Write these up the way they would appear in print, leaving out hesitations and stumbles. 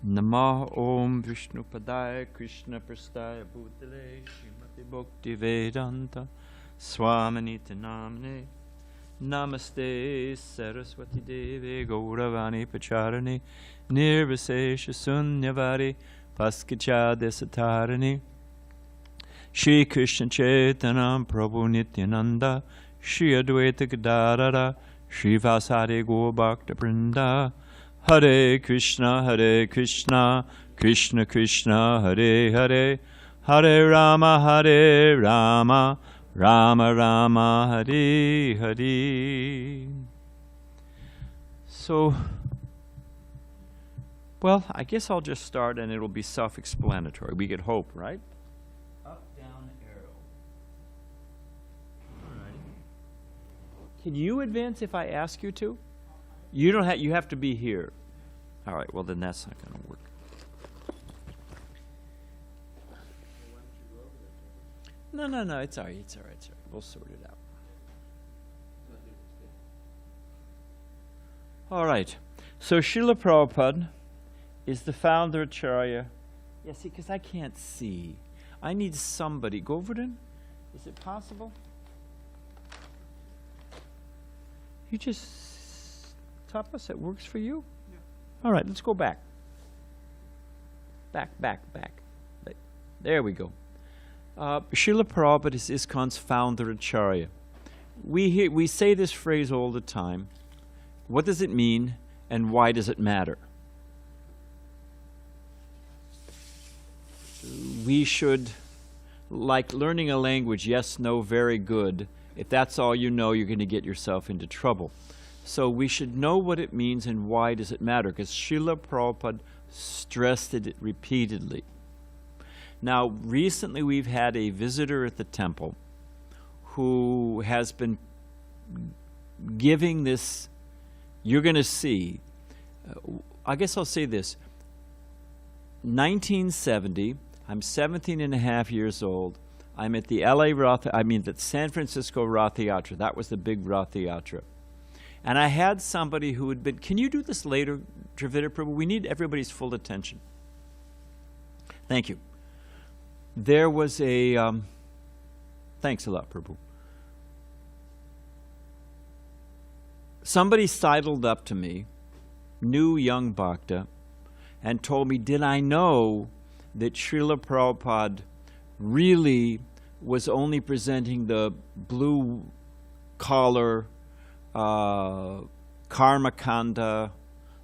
Namah Om Vishnu Padaya Krishna Prastaya Bhutale Srimati Bhakti Vedanta Swaminiti Namne Namaste Saraswati Devi Gauravani Pacharani Nirvisesha Sunyavari Paskicha Desatarani Shri Krishna Chaitanya Prabhu Nityananda Shri Advaita Gadadara Shri Vasari Gaur Bhakta Vrinda Hare Krishna, Krishna Krishna, Hare Hare, Hare Rama, Rama Rama, Hare Hare. So, well, I guess I'll just start and it'll be self-explanatory. We could hope, right? Up, down, arrow. All right. Can you advance if I ask you to? You don't have. You have to be here. All right. Well, then that's not going to work. No. It's all right. It's all right. We'll sort it out. All right. So Srila Prabhupada is the Founder-Acharya. Yeah. See, because I can't see. I need somebody. Govardhan, is it possible? You just. Tapas, that works for you? Yeah. All right, let's go back. Back. There we go. Srila Prabhupada is ISKCON's Founder-Acharya. We say this phrase all the time. What does it mean, and why does it matter? We should, like learning a language, yes, no, very good. If that's all you know, you're going to get yourself into trouble. So we should know what it means and why does it matter, because Srila Prabhupada stressed it repeatedly. Now, recently we've had a visitor at the temple who has been giving this, you're going to see, I guess I'll say this, 1970, I'm 17 and a half years old, I'm at the the San Francisco Rath Yatra. That was the big Rath Yatra. And I had somebody who had been, can you do this later, Dravida Prabhu? We need everybody's full attention. Thank you. There was a, thanks a lot, Prabhu. Somebody sidled up to me, new young bhakta, and told me, did I know that Srila Prabhupada really was only presenting the blue collar, karma kanda,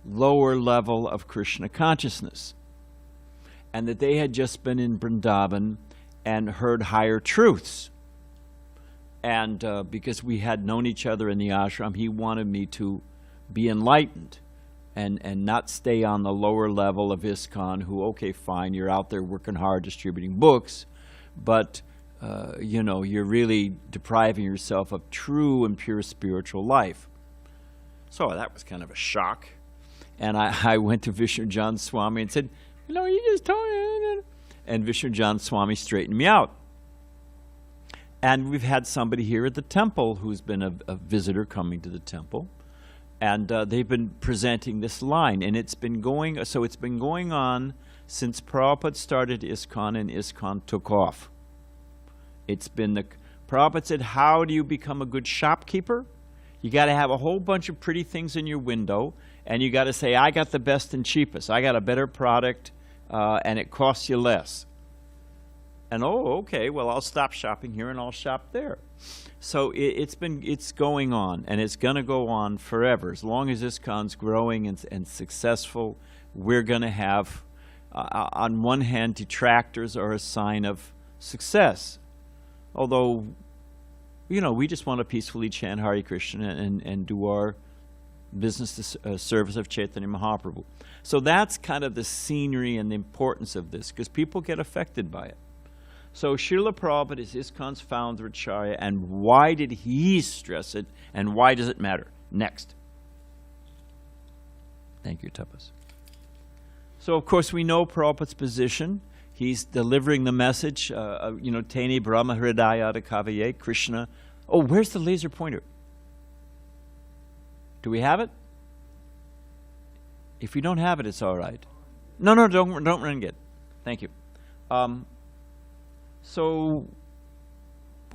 lower level of Krishna consciousness, and that they had just been in Vrindavan and heard higher truths. And because we had known each other in the ashram, he wanted me to be enlightened and not stay on the lower level of ISKCON, who, okay, fine, you're out there working hard distributing books, but you know, you're really depriving yourself of true and pure spiritual life. So that was kind of a shock. And I went to Vishnu Swami and said, you know, you just told me. And Vishnu Swami straightened me out. And we've had somebody here at the temple who's been a visitor coming to the temple. And they've been presenting this line. And it's been going on since Prabhupada started ISKCON and ISKCON took off. It's been Prabhupada said, how do you become a good shopkeeper? You got to have a whole bunch of pretty things in your window, and you got to say, I got the best and cheapest. I got a better product, and it costs you less. And oh, okay, well, I'll stop shopping here and I'll shop there. So it's going on, and it's going to go on forever. As long as ISKCON's growing and successful, we're going to have, on one hand, detractors are a sign of success. Although, you know, we just want to peacefully chant Hare Krishna and do our business service of Chaitanya Mahaprabhu. So that's kind of the scenery and the importance of this, because people get affected by it. So Srila Prabhupada is ISKCON's Founder-Acharya, and why did he stress it, and why does it matter? Next. Thank you, Tapas. So, of course, we know Prabhupada's position. He's delivering the message, you know, Teni Brahma Hridaya Kavaye, Krishna. Oh, where's the laser pointer? Do we have it? If we don't have it, it's all right. No, don't run yet. Thank you. So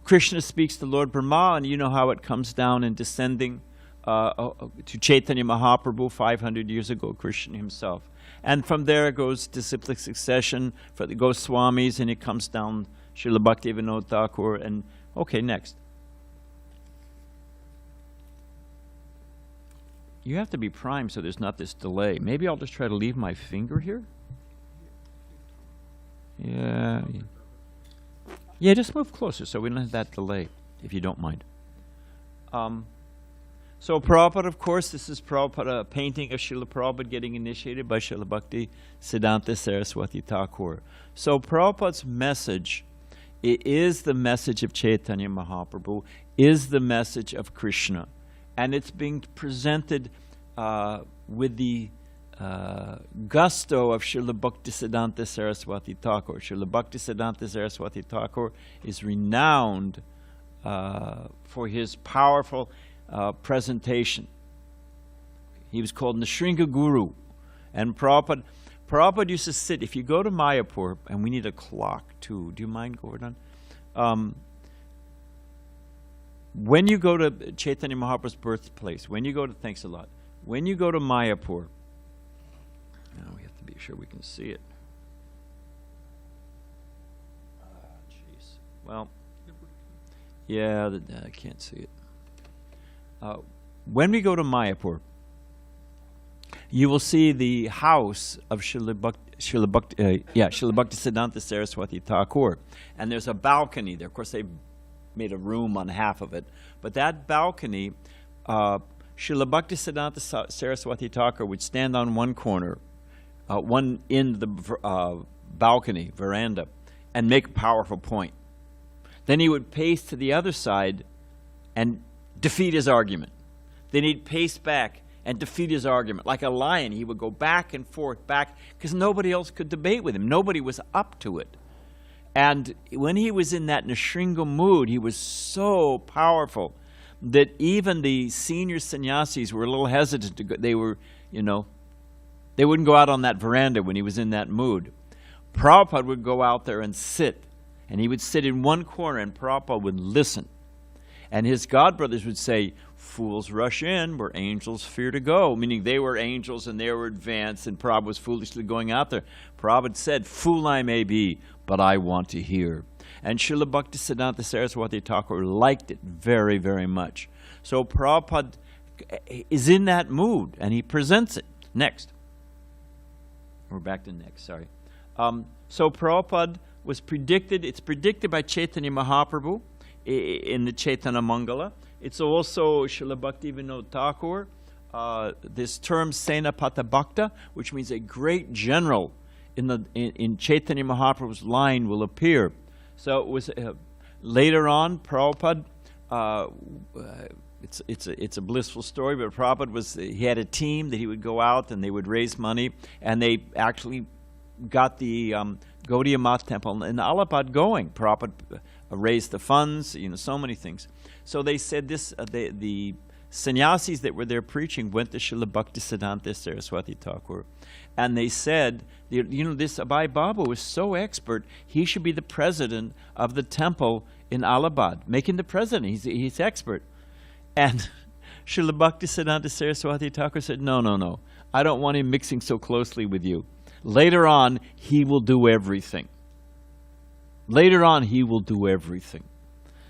Krishna speaks to Lord Brahma, and you know how it comes down and descending to Chaitanya Mahaprabhu 500 years ago, Krishna himself. And from there it goes disciplic succession for the Goswamis, and it comes down Srila Bhaktivinoda Thakur, and okay, next. You have to be primed so there's not this delay. Maybe I'll just try to leave my finger here. Yeah. Yeah, just move closer so we don't have that delay, if you don't mind. So Prabhupada, of course, this is Prabhupada, a painting of Srila Prabhupada getting initiated by Srila Bhakti Siddhanta Saraswati Thakur. So Prabhupada's message, it is the message of Chaitanya Mahaprabhu, is the message of Krishna. And it's being presented with the gusto of Srila Bhakti Siddhanta Saraswati Thakur. Srila Bhakti Siddhanta Saraswati Thakur is renowned for his powerful presentation. He was called Nrsinga Guru. And Prabhupada used to sit, if you go to Mayapur, and we need a clock too. Do you mind, Gordon? When you go to Chaitanya Mahaprabhu's birthplace, when you go to, thanks a lot, when you go to Mayapur, now we have to be sure we can see it. Jeez. Well, yeah, I can't see it. When we go to Mayapur, you will see the house of Srila Bhakti Siddhanta Saraswati Thakur. And there's a balcony there. Of course, they made a room on half of it. But that balcony, Srila Bhakti Siddhanta Saraswati Thakur would stand on one corner, one end of the balcony, veranda, and make a powerful point. Then he would pace to the other side and defeat his argument. Then he'd pace back and defeat his argument. Like a lion, he would go back and forth, back, because nobody else could debate with him. Nobody was up to it. And when he was in that Nrsinga mood, he was so powerful that even the senior sannyasis were a little hesitant to go. They were, they wouldn't go out on that veranda when he was in that mood. Prabhupada would go out there and sit, and he would sit in one corner, and Prabhupada would listen. And his godbrothers would say, fools rush in where angels fear to go, meaning they were angels and they were advanced, and Prabhupada was foolishly going out there. Prabhupada said, fool I may be, but I want to hear. And Srila Bhakti Siddhanta Saraswati Thakur liked it very, very much. So Prabhupada is in that mood, and he presents it. Next. We're back to next, sorry. So Prabhupada was predicted, it's predicted by Chaitanya Mahaprabhu in the Chaitanya Mangala. It's also Srila Bhaktivinoda Thakur. This term Senapata Bhakta, which means a great general in Chaitanya Mahaprabhu's line, will appear. So it was later on, Prabhupada, it's a blissful story, but Prabhupada he had a team that he would go out and they would raise money, and they actually got the Gaudiya Math Temple in Allahabad going. Prabhupada raised the funds, so many things. So they said this, the sannyasis that were there preaching went to Srila Bhakti Siddhanta Saraswati Thakur. And they said, this Abhay Baba was so expert, he should be the president of the temple in Allahabad. Make him the president, he's expert. And Srila Bhakti Siddhanta Saraswati Thakur said, no, I don't want him mixing so closely with you. Later on, he will do everything. Later on, he will do everything.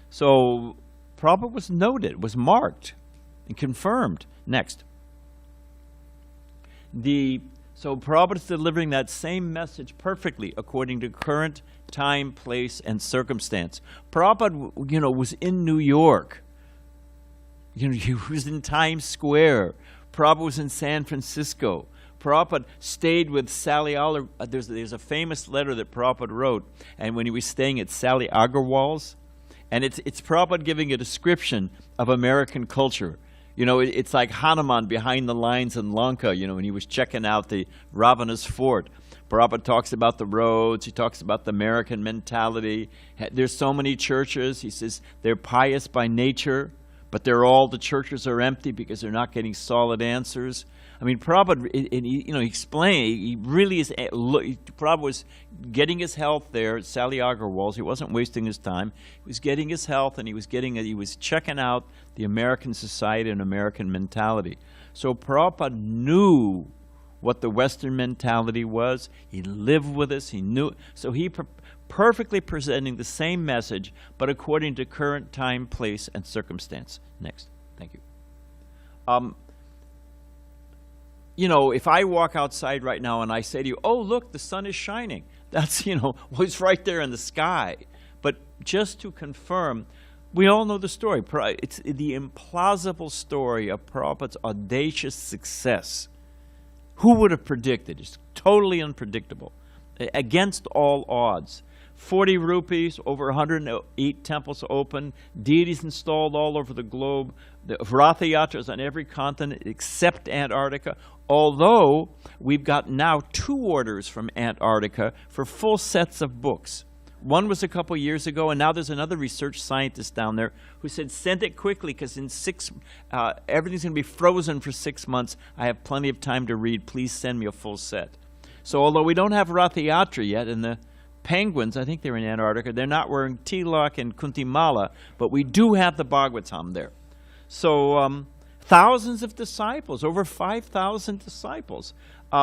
So Prabhupada was noted, was marked, and confirmed. Next. So Prabhupada is delivering that same message perfectly according to current time, place, and circumstance. Prabhupada, was in New York. He was in Times Square. Prabhupada was in San Francisco. Prabhupada stayed with Sally Aller. There's a famous letter that Prabhupada wrote, and when he was staying at Sally Agarwal's, and it's Prabhupada giving a description of American culture. It's like Hanuman behind the lines in Lanka, when he was checking out the Ravana's fort. Prabhupada talks about the roads. He talks about the American mentality. There's so many churches. He says they're pious by nature, but the churches are empty because they're not getting solid answers. I mean, Prabhupada, he explained, Prabhupada was getting his health there at Sally Agarwal's. He wasn't wasting his time. He was getting his health, and he was checking out the American society and American mentality. So Prabhupada knew what the Western mentality was. He lived with us. He knew. So he perfectly presenting the same message, but according to current time, place, and circumstance. Next. Thank you. If I walk outside right now and I say to you, oh, look, the sun is shining. That's, it's right there in the sky. But just to confirm, we all know the story. It's the implausible story of Prabhupada's audacious success. Who would have predicted? It's totally unpredictable, against all odds. 40 rupees, over 108 temples open, deities installed all over the globe, the Ratha Yatras on every continent except Antarctica, although we've got now 2 orders from Antarctica for full sets of books. One was a couple years ago, and now there's another research scientist down there who said, send it quickly, because in everything's going to be frozen for 6 months. I have plenty of time to read. Please send me a full set. So although we don't have Ratha Yatra yet, and the penguins, I think they're in Antarctica, they're not wearing tilak and kuntimala, but we do have the Bhagavatam there. So thousands of disciples, over 5,000 disciples,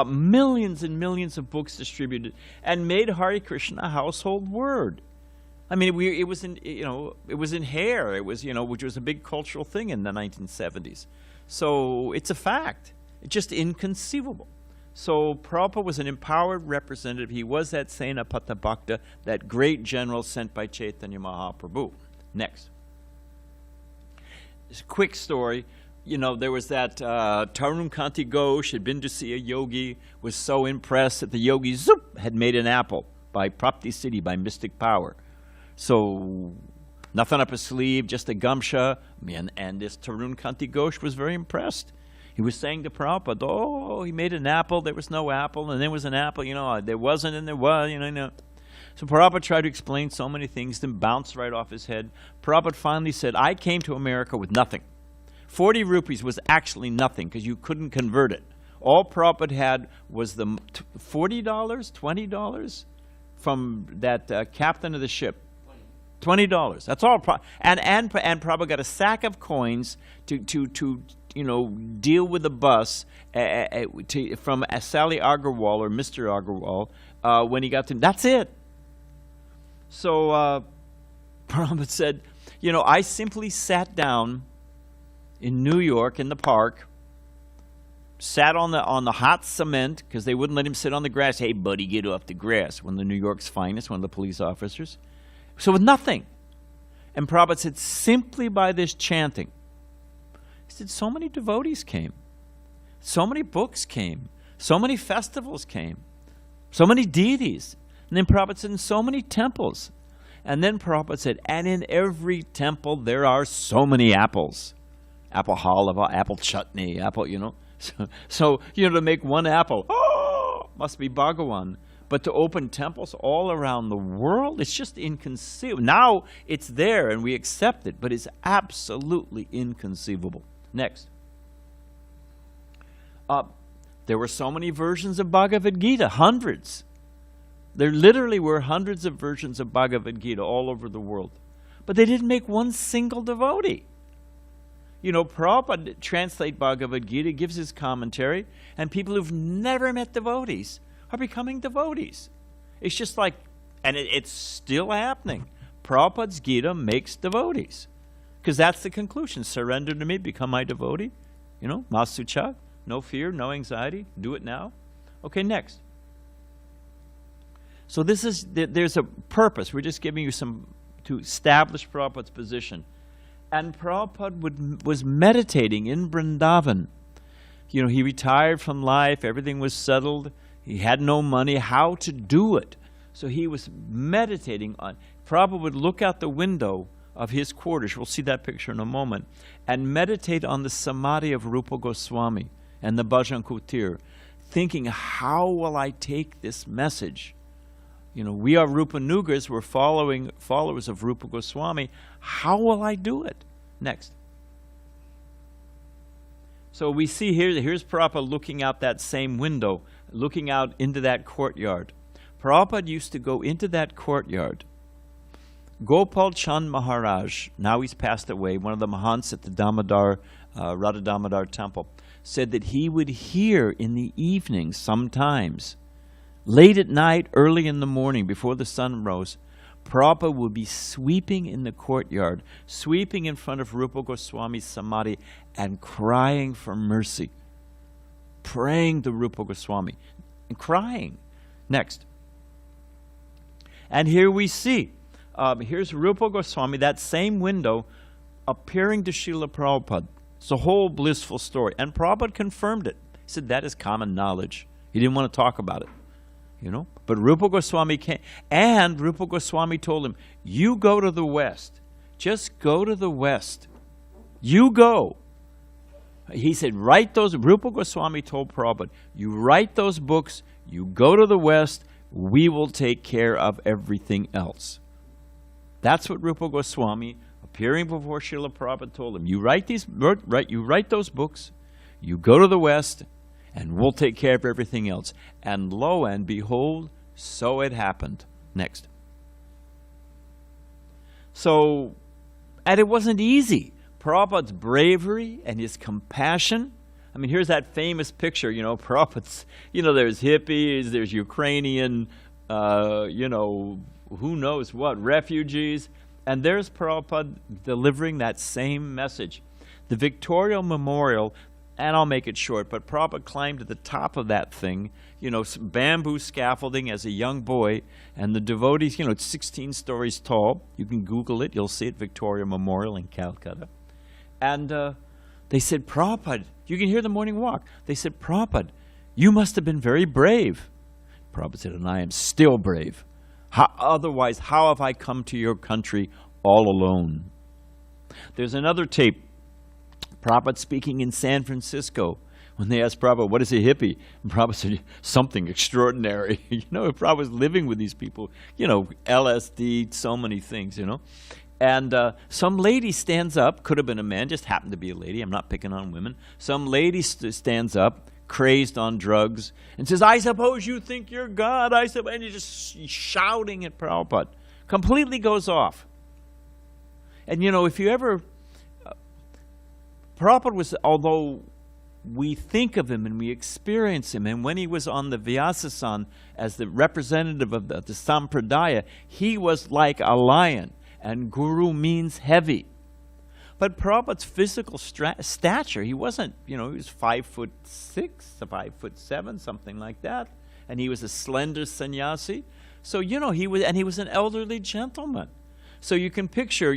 millions and millions of books distributed, and made Hare Krishna a household word. I mean, it was in hair. It was, which was a big cultural thing in the 1970s. So it's a fact. It's just inconceivable. So Prabhupada was an empowered representative. He was that Senapati Bhakta, that great general sent by Chaitanya Mahaprabhu. Next. Just a quick story. There was that Tarun Kanti Ghosh had been to see a yogi, was so impressed that the yogi, zoop, had made an apple by Prapti Siddhi, by mystic power. So nothing up his sleeve, just a gamsha, and this Tarun Kanti Ghosh was very impressed. He was saying to Prabhupada, oh, he made an apple, there was no apple, and there was an apple, there wasn't and there was, So Prabhupada tried to explain so many things, then bounced right off his head. Prabhupada finally said, I came to America with nothing. 40 rupees was actually nothing, because you couldn't convert it. All Prabhupada had was the $40, $20 from that captain of the ship. $20. That's all. And Prabhupada got a sack of coins to deal with the bus from Sally Agarwal or Mr. Agarwal when he got to. That's it. So Prabhupada said, I simply sat down in New York in the park, sat on the hot cement because they wouldn't let him sit on the grass. Hey, buddy, get off the grass. One of the New York's finest, one of the police officers. So with nothing. And Prabhupada said, simply by this chanting. He said, so many devotees came. So many books came. So many festivals came. So many deities. And then Prabhupada said, in so many temples. And then Prabhupada said, and in every temple there are so many apples. Apple halava, apple chutney, apple, So to make one apple, must be Bhagawan. But to open temples all around the world, it's just inconceivable. Now it's there and we accept it, but it's absolutely inconceivable. Next. There were so many versions of Bhagavad Gita, hundreds. There literally were hundreds of versions of Bhagavad Gita all over the world. But they didn't make one single devotee. Prabhupada translate Bhagavad Gita, gives his commentary, and people who've never met devotees are becoming devotees. It's just like, and it's still happening. Prabhupada's Gita makes devotees. Because that's the conclusion. Surrender to me, become my devotee. Masucha, no fear, no anxiety. Do it now. Okay, next. So there's a purpose. We're just giving you to establish Prabhupada's position. And Prabhupada was meditating in Vrindavan. He retired from life. Everything was settled. He had no money. How to do it? So he was meditating on. Prabhupada would look out the window of his quarters. We'll see that picture in a moment. And meditate on the samadhi of Rupa Goswami and the Bhajan Kutir, thinking, how will I take this message? We are Rupa Nugas. We're followers of Rupa Goswami. How will I do it? Next. So we see here's Prabhupada looking out that same window, looking out into that courtyard. Prabhupada used to go into that courtyard. Gopal Chand Maharaj, now he's passed away, one of the Mahants at the Radha Damodar temple, said that he would hear in the evening sometimes, late at night, early in the morning, before the sun rose, Prabhupada would be sweeping in the courtyard, sweeping in front of Rupa Goswami's samadhi and crying for mercy, praying to Rupa Goswami, and crying. Next. And here we see, here's Rupa Goswami, that same window, appearing to Srila Prabhupada. It's a whole blissful story. And Prabhupada confirmed it. He said, that is common knowledge. He didn't want to talk about it. You know, but Rupa Goswami came, and Rupa Goswami told him, you go to the West. Just go to the West. You go. He said, write those. Rupa Goswami told Prabhupada, you write those books, you go to the West, we will take care of everything else. That's what Rupa Goswami, appearing before Srila Prabhupada, told him. You write those books, you go to the West, and we'll take care of everything else. And lo and behold, so it happened. Next. So, and it wasn't easy. Prabhupada's bravery and his compassion. I mean, here's that famous picture, Prabhupada's, there's hippies, there's Ukrainian, who knows what, refugees. And there's Prabhupada delivering that same message. The Victoria Memorial, and I'll make it short, but Prabhupada climbed to the top of that thing, some bamboo scaffolding as a young boy, and the devotees, it's 16 stories tall. You can Google it, you'll see it, Victoria Memorial in Calcutta. And they said, Prabhupada, you can hear the morning walk. They said, Prabhupada, you must have been very brave. Prabhupada said, and I am still brave. Otherwise, how have I come to your country all alone? There's another tape. Prabhupada speaking in San Francisco. When they asked Prabhupada, what is a hippie? And Prabhupada said, something extraordinary. Prabhupada was living with these people, LSD, so many things, And some lady stands up, could have been a man, just happened to be a lady, I'm not picking on women. Some lady stands up, crazed on drugs, and says, I suppose you think you're God, and he's just shouting at Prabhupada. Completely goes off. And if you ever... Prabhupada was, although we think of him and we experience him, and when he was on the Vyasasan as the representative of the Sampradaya, he was like a lion, and Guru means heavy. But Prabhupada's physical stature, he wasn't, he was 5'6", 5'7", something like that, and he was a slender sannyasi. So, he was an elderly gentleman. So you can picture,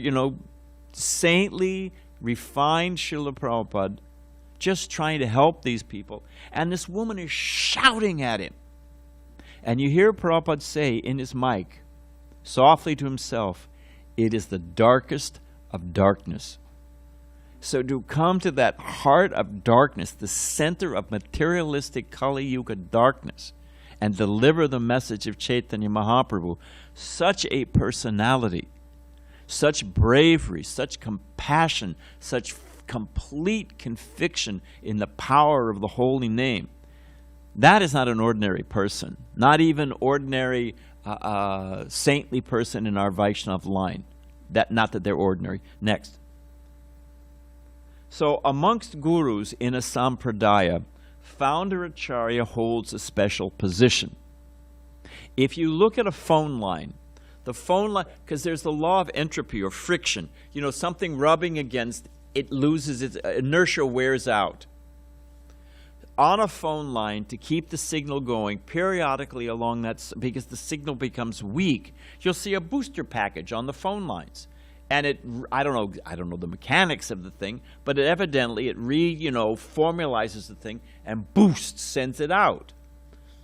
saintly, refined Srila Prabhupada just trying to help these people. And this woman is shouting at him. And you hear Prabhupada say in his mic, softly to himself, it is the darkest of darkness. So to come to that heart of darkness, the center of materialistic Kali Yuga darkness, and deliver the message of Chaitanya Mahaprabhu, such a personality, such bravery, such compassion, such complete conviction in the power of the holy name. That is not an ordinary person, not even ordinary saintly person in our Vaishnava line. Not that they're ordinary. Next. So amongst gurus in a sampradaya, Founder-Acharya holds a special position. If you look at a phone line, because there's the law of entropy or friction, something rubbing against it loses its inertia, wears out. On a phone line, to keep the signal going periodically along that, because the signal becomes weak, you'll see a booster package on the phone lines. And I don't know the mechanics of the thing, but evidently it formalizes the thing and boosts, sends it out.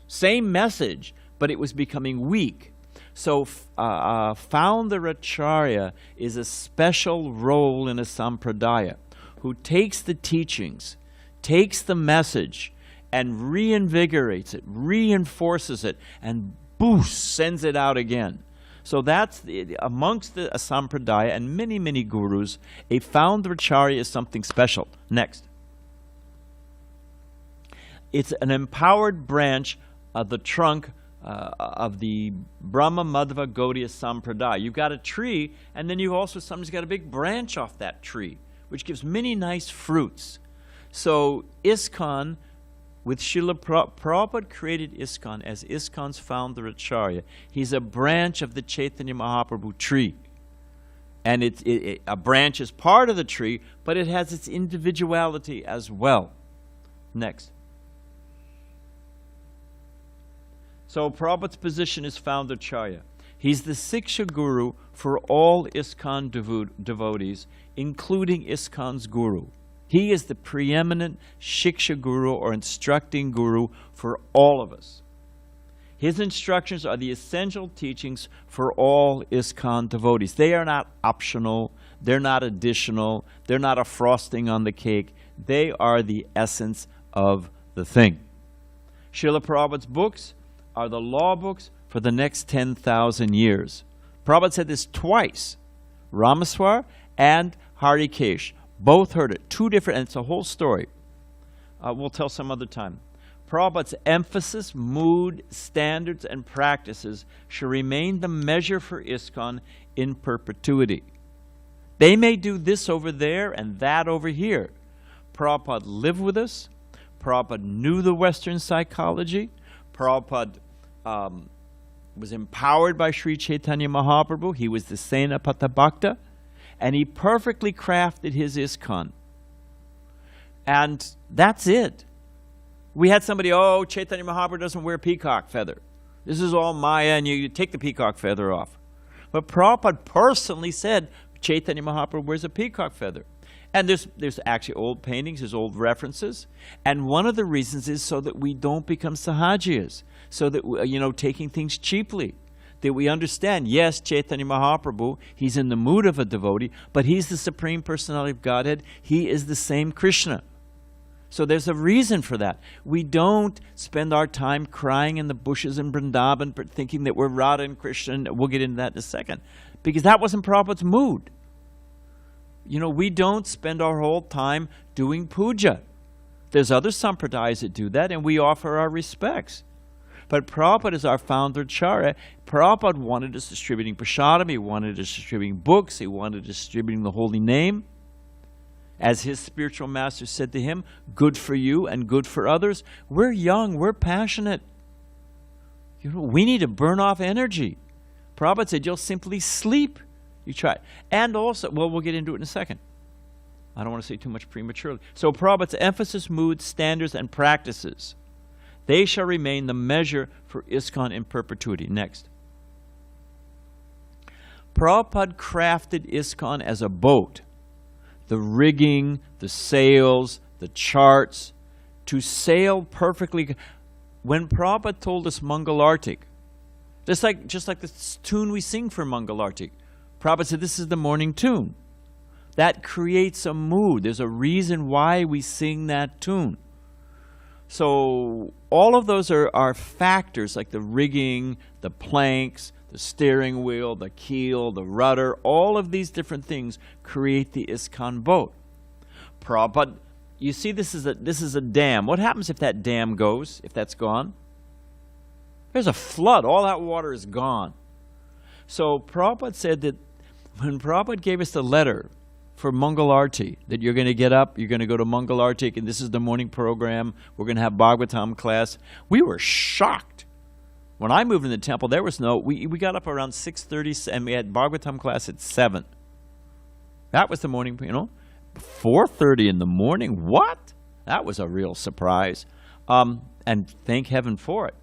Same message, but it was becoming weak. So Founder-Acharya is a special role in a sampradaya who takes the teachings, takes the message, and reinvigorates it, reinforces it, and boosts, sends it out again. So that's amongst the sampradaya and many, many gurus, a Founder-Acharya is something special. Next. It's an empowered branch of the trunk of the Brahma Madhva Gaudiya Sampradaya. You've got a tree, and then you also sometimes got a big branch off that tree, which gives many nice fruits. So ISKCON, with Srila Prabhupada created ISKCON as ISKCON's Founder-Acharya. He's a branch of the Chaitanya Mahaprabhu tree. And a branch is part of the tree, but it has its individuality as well. Next. So Prabhupada's position is Founder-Acharya. He's the Siksha Guru for all ISKCON devotees, including ISKCON's Guru. He is the preeminent Shiksha Guru, or instructing Guru, for all of us. His instructions are the essential teachings for all ISKCON devotees. They are not optional. They're not additional. They're not a frosting on the cake. They are the essence of the thing. Srila Prabhupada's books are the law books for the next 10,000 years. Prabhupada said this twice. Ramaswar and Harikesh both heard it. Two different, and it's a whole story. We'll tell some other time. Prabhupada's emphasis, mood, standards, and practices should remain the measure for ISKCON in perpetuity. They may do this over there and that over here. Prabhupada lived with us. Prabhupada knew the Western psychology. Prabhupada was empowered by Sri Chaitanya Mahaprabhu. He was the Senapati Bhakta, and he perfectly crafted his ISKCON. And that's it. We had somebody, oh, Chaitanya Mahaprabhu doesn't wear peacock feather. This is all Maya, and you take the peacock feather off. But Prabhupada personally said Chaitanya Mahaprabhu wears a peacock feather. And there's actually old paintings, there's old references. And one of the reasons is so that we don't become sahajiyas, so that, taking things cheaply. That we understand, yes, Chaitanya Mahaprabhu, he's in the mood of a devotee, but he's the Supreme Personality of Godhead. He is the same Krishna. So there's a reason for that. We don't spend our time crying in the bushes in Vrindavan, thinking that we're Radha and Krishna. We'll get into that in a second. Because that wasn't Prabhupada's mood. We don't spend our whole time doing puja. There's other sampradayas that do that, and we offer our respects. But Prabhupada is our Founder-Acharya. Prabhupada wanted us distributing prasadam. He wanted us distributing books. He wanted us distributing the holy name. As his spiritual master said to him, good for you and good for others. We're young. We're passionate. We need to burn off energy. Prabhupada said, you'll simply sleep. You try. And also, well, we'll get into it in a second. I don't want to say too much prematurely. So Prabhupada's emphasis, moods, standards, and practices, they shall remain the measure for ISKCON in perpetuity. Next. Prabhupada crafted ISKCON as a boat. The rigging, the sails, the charts, to sail perfectly. When Prabhupada told us Mangalartik, just like the tune we sing for Mangalartik, Prabhupada said this is the morning tune. That creates a mood. There's a reason why we sing that tune. So all of those are factors like the rigging, the planks, the steering wheel, the keel, the rudder. All of these different things create the ISKCON boat. Prabhupada, you see this is a dam. What happens if that dam goes, if that's gone? There's a flood. All that water is gone. So Prabhupada said that when Prabhupada gave us the letter for Mangalarti, that you're going to get up, you're going to go to Mangalarti, and this is the morning program, we're going to have Bhagavatam class, we were shocked. When I moved in the temple, there was we got up around 6:30, and we had Bhagavatam class at 7. That was the morning, 4:30 in the morning, what? That was a real surprise. And thank heaven for it.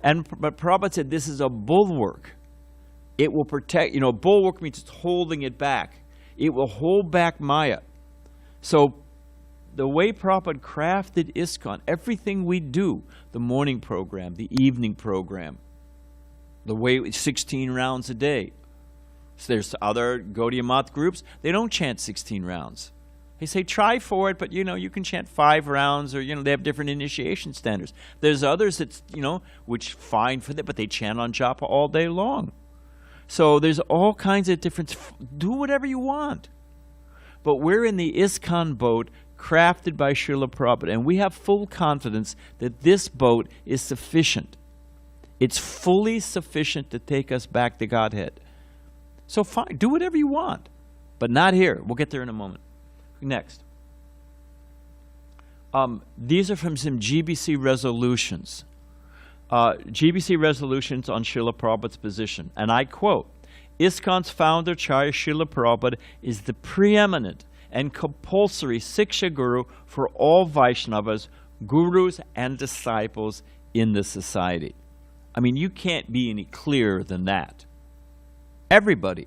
But Prabhupada said this is a bulwark. It will protect, bulwark means it's holding it back. It will hold back Maya. So the way Prabhupada crafted ISKCON, everything we do, the morning program, the evening program, the way 16 rounds a day. So there's other Gaudiya Math groups, they don't chant 16 rounds. They say try for it, but you can chant 5 rounds, or they have different initiation standards. There's others that's which fine for that, but they chant on japa all day long. So there's all kinds of different. Do whatever you want. But we're in the ISKCON boat crafted by Srila Prabhupada. And we have full confidence that this boat is sufficient. It's fully sufficient to take us back to Godhead. So fine, do whatever you want, but not here. We'll get there in a moment. Next. These are from some GBC resolutions. GBC resolutions on Srila Prabhupada's position. And I quote, ISKCON's founder, Acharya Srila Prabhupada, is the preeminent and compulsory Siksha Guru for all Vaishnavas, gurus, and disciples in the society. I mean, you can't be any clearer than that. Everybody.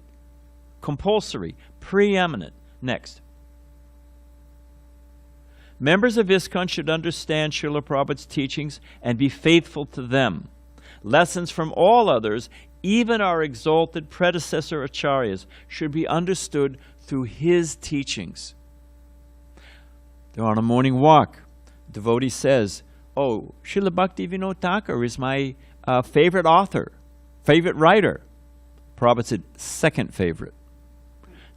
Compulsory. Preeminent. Next. Members of ISKCON should understand Srila Prabhupada's teachings and be faithful to them. Lessons from all others, even our exalted predecessor acharyas, should be understood through his teachings. They're on a morning walk. The devotee says, oh, Srila Bhakti Vinod Thakur is my favorite author, favorite writer. Prabhupada said, second favorite.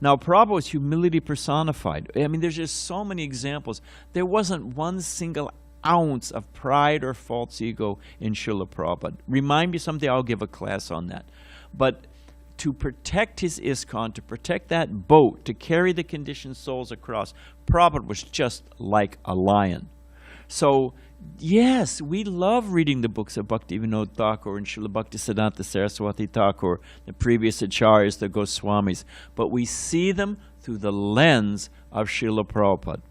Now, Prabhupada was humility personified. I mean, there's just so many examples. There wasn't one single ounce of pride or false ego in Srila Prabhupada. Remind me someday, I'll give a class on that. But to protect his ISKCON, to protect that boat, to carry the conditioned souls across, Prabhupada was just like a lion. So, yes, we love reading the books of Bhakti Vinod Thakur and Srila Bhaktisiddhanta Saraswati Thakur, the previous acharyas, the Goswamis, but we see them through the lens of Srila Prabhupada.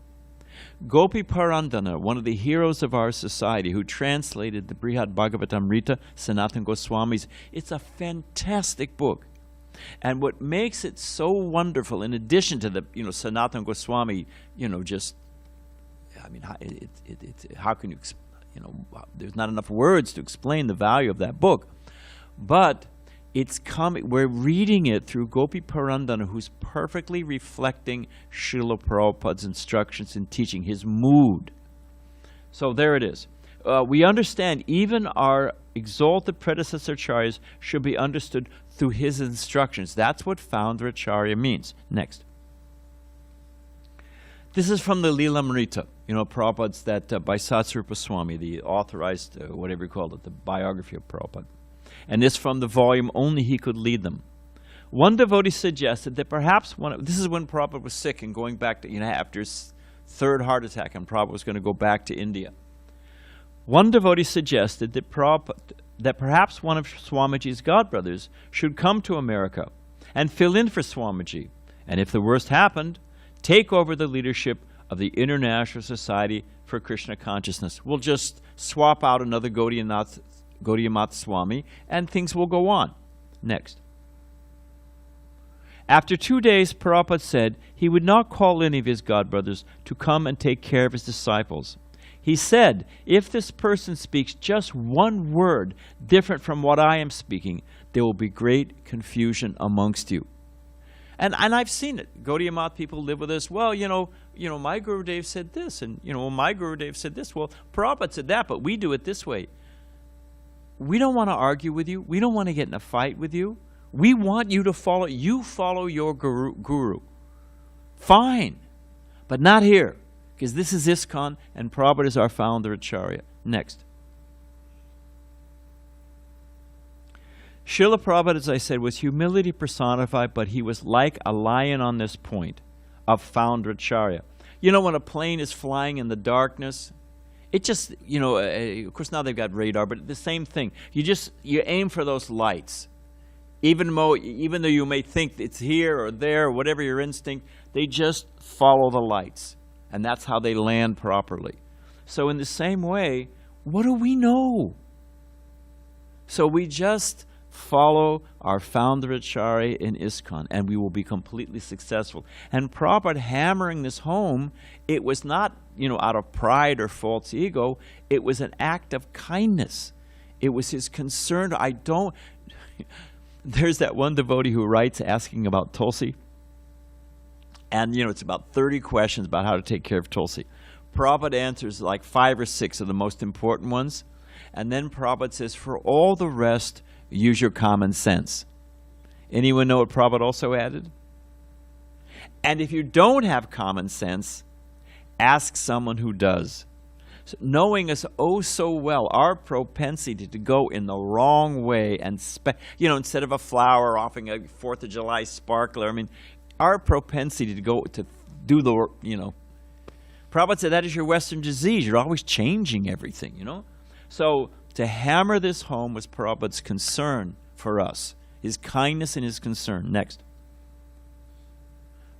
Gopi Parandana, one of the heroes of our society, who translated the Brihad Bhagavatamrita, Sanatana Goswami's, it's a fantastic book. And what makes it so wonderful, in addition to the, Sanatana Goswami, just, I mean, how can you, there's not enough words to explain the value of that book. But it's coming, we're reading it through Gopi Parandana, who's perfectly reflecting Srila Prabhupada's instructions and teaching, his mood. So there it is. We understand even our exalted predecessor acharyas should be understood through his instructions. That's what Founder-Acharya means. Next. This is from the Lilamrita, Prabhupada's, that by Satsrupa Swami, the authorized, whatever you call it, the biography of Prabhupada. And this from the volume Only He Could Lead Them. One devotee suggested that perhaps this is when Prabhupada was sick and going back to, after his third heart attack, and Prabhupada was going to go back to India. One devotee suggested that perhaps one of Swamiji's godbrothers should come to America and fill in for Swamiji, and if the worst happened, take over the leadership of the International Society for Krishna Consciousness. We'll just swap out another Gaudiya Mat Swami, and things will go on. Next. After 2 days, Prabhupada said he would not call any of his godbrothers to come and take care of his disciples. He said, if this person speaks just one word different from what I am speaking, there will be great confusion amongst you. And I've seen it. Gaudiya Mat people live with us. Well, my Gurudev said this, and my Gurudev said this. Well, Prabhupada said that, but we do it this way. We don't want to argue with you. We don't want to get in a fight with you. We want you to follow. You follow your guru. Fine, but not here, because this is ISKCON, and Prabhupada is our Founder-Acharya. Next. Srila Prabhupada, as I said, was humility personified, but he was like a lion on this point of Founder-Acharya. When a plane is flying in the darkness, it just, of course now they've got radar, but the same thing. You aim for those lights. Even though you may think it's here or there, or whatever your instinct, they just follow the lights. And that's how they land properly. So in the same way, what do we know? So we just follow our Founder-Acharya in ISKCON, and we will be completely successful. And Prabhupada hammering this home, it was not, out of pride or false ego. It was an act of kindness. It was his concern. There's that one devotee who writes asking about Tulsi. And, it's about 30 questions about how to take care of Tulsi. Prabhupada answers like 5 or 6 of the most important ones. And then Prabhupada says, for all the rest, use your common sense. Anyone know what Prabhupada also added? And if you don't have common sense, Ask someone who does. So knowing us oh so well, our propensity to go in the wrong way and, instead of a flower offering a 4th of July sparkler, I mean, our propensity to go to do the, Prabhupada said that is your Western disease. You're always changing everything, So to hammer this home was Prabhupada's concern for us, his kindness and his concern. Next.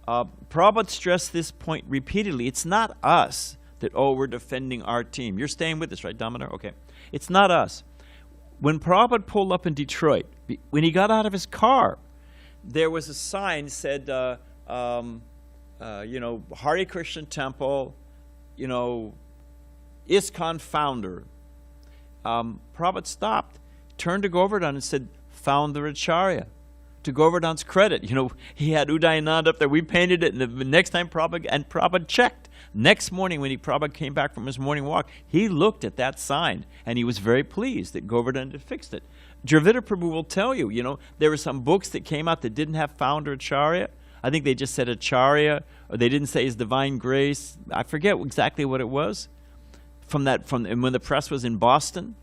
Prabhupada stressed this point repeatedly. It's not us that, we're defending our team. You're staying with us, right, Damodar? Okay. It's not us. When Prabhupada pulled up in Detroit, when he got out of his car, there was a sign said, Hare Krishna Temple, ISKCON founder. Prabhupada stopped, turned to Govardhan and said, Founder-Acharya. To Govardhan's credit, he had Udayananda up there. We painted it, and the next time Prabhupada checked. Next morning, when Prabhupada came back from his morning walk, he looked at that sign, and he was very pleased that Govardhan had fixed it. Dravida Prabhu will tell you, there were some books that came out that didn't have Founder-Acharya. I think they just said Acharya, or they didn't say His Divine Grace. I forget exactly what it was. From when the press was in Boston.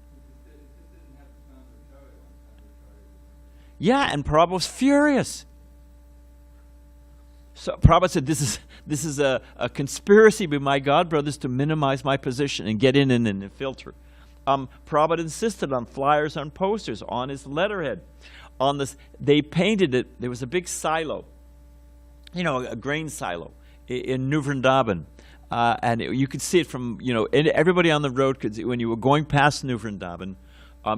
Yeah, and Prabhupada was furious. So Prabhupada said, this is a conspiracy by my God brothers to minimize my position and get in and filter. Prabhupada insisted on flyers, on posters, on his letterhead. They painted it. There was a big silo, a grain silo in New Vrindavan. And you could see it from, and everybody on the road could see, when you were going past New Vrindavan,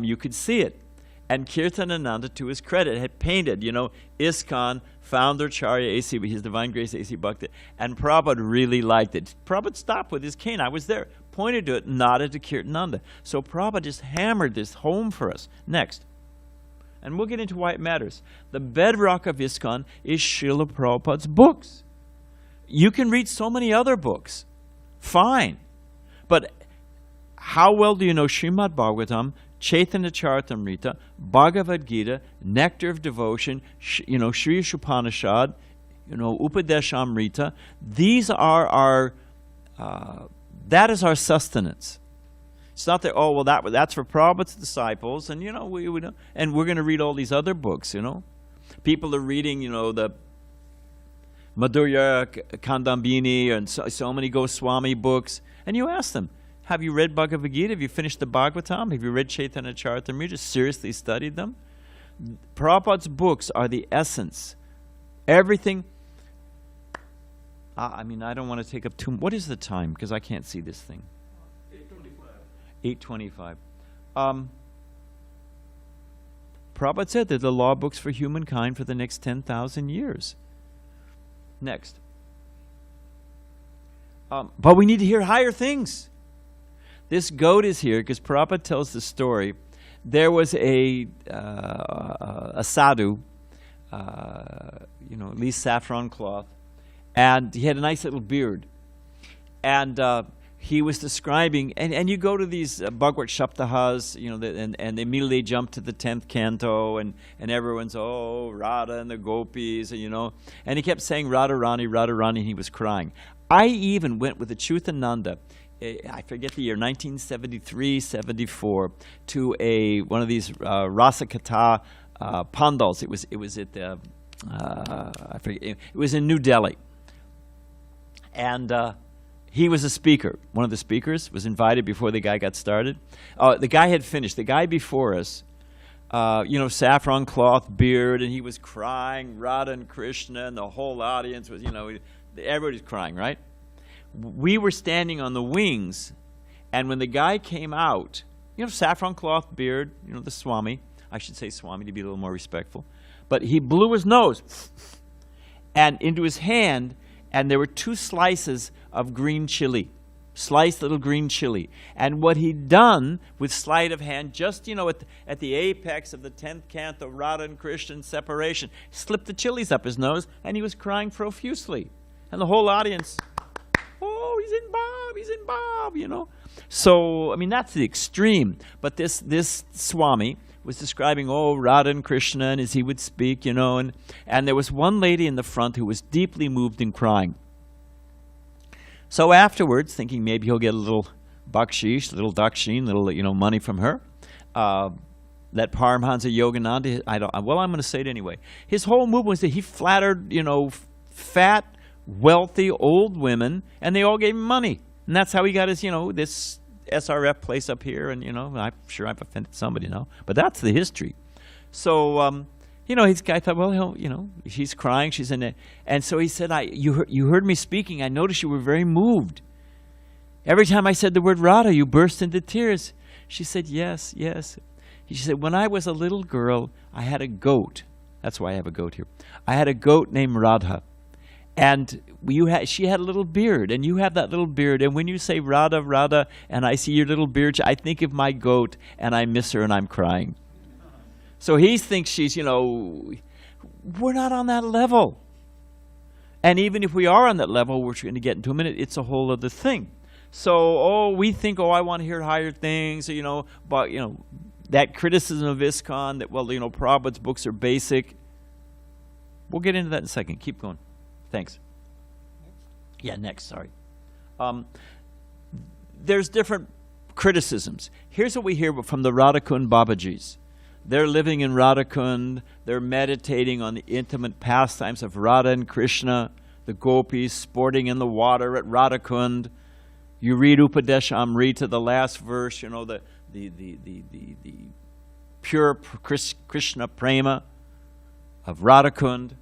you could see it. And Kirtanananda, to his credit, had painted, ISKCON, Founder-Acharya, A.C., His Divine Grace, A.C. Bhakti. And Prabhupada really liked it. Prabhupada stopped with his cane. I was there, pointed to it, nodded to Kirtanananda. So Prabhupada just hammered this home for us. Next. And we'll get into why it matters. The bedrock of ISKCON is Srila Prabhupada's books. You can read so many other books. Fine. But how well do you know Srimad Bhagavatam, Chaitanya Charitamrita, Bhagavad Gita, Nectar of Devotion, Sri Upanishad, Upadeshamrita? These are our, that is our sustenance. It's not that, that's for Prabhupada's disciples, and, and we're going to read all these other books, People are reading, the Madhurya Kandambini and so many Goswami books, and you ask them, have you read Bhagavad Gita? Have you finished the Bhagavatam? Have you read Chaitanya Charitamrita? Just seriously studied them? Prabhupada's books are the essence. Everything. I don't want to take up too much. What is the time? Because I can't see this thing. 8:25. Prabhupada said they're the law books for humankind for the next 10,000 years. Next. But we need to hear higher things. This goat is here because Prabhupada tells the story. There was a sadhu, at least saffron cloth, and he had a nice little beard. And he was describing, and you go to these Bhagavad Saptahas, and immediately jump to the 10th canto, and everyone's, Radha and the gopis, and he kept saying Radha Rani, and he was crying. I even went with the Chutananda, I forget the year, 1973, 74, to one of these Rasakatha pandals. It was at I forget, it was in New Delhi, and he was a speaker. One of the speakers was invited before the guy got started. The guy had finished. The guy before us, saffron cloth beard, and he was crying, Radha and Krishna, and the whole audience was, everybody's crying, right? We were standing on the wings, and when the guy came out, saffron cloth beard, the Swami, I should say Swami to be a little more respectful, but he blew his nose and into his hand, and there were 2 slices of green chili, sliced little green chili. And what he'd done with sleight of hand, just, at the apex of the 10th canto, Radha and Krishna separation, slipped the chilies up his nose, and he was crying profusely. And the whole audience, he's in Bob, So, that's the extreme. But this Swami was describing, Radha and Krishna, and as he would speak, and there was one lady in the front who was deeply moved and crying. So afterwards, thinking maybe he'll get a little bakshish, little dakshin, little money from her, that Paramahansa Yogananda, I'm going to say it anyway. His whole movement was that he flattered, fat, wealthy, old women, and they all gave him money. And that's how he got his, this SRF place up here. And, I'm sure I've offended somebody now. But that's the history. So, I thought, well, she's crying. She's in it. And so he said, you heard me speaking. I noticed you were very moved. Every time I said the word Radha, you burst into tears. She said, yes, yes. She said, when I was a little girl, I had a goat. That's why I have a goat here. I had a goat named Radha. And she had a little beard, and you have that little beard. And when you say Radha, Radha, and I see your little beard, I think of my goat, and I miss her, and I'm crying. So he thinks she's, we're not on that level. And even if we are on that level, which we're going to get into a minute, it's a whole other thing. So, we think, I want to hear higher things, but, that criticism of ISKCON, that, Prabhupada's books are basic. We'll get into that in a second. Keep going. Thanks. Yeah, next, sorry. There's different criticisms. Here's what we hear from the Radhakund Babajis. They're living in Radhakund. They're meditating on the intimate pastimes of Radha and Krishna, the gopis sporting in the water at Radhakund. You read Upadesh Amrita, the last verse, the pure Krishna prema of Radhakund.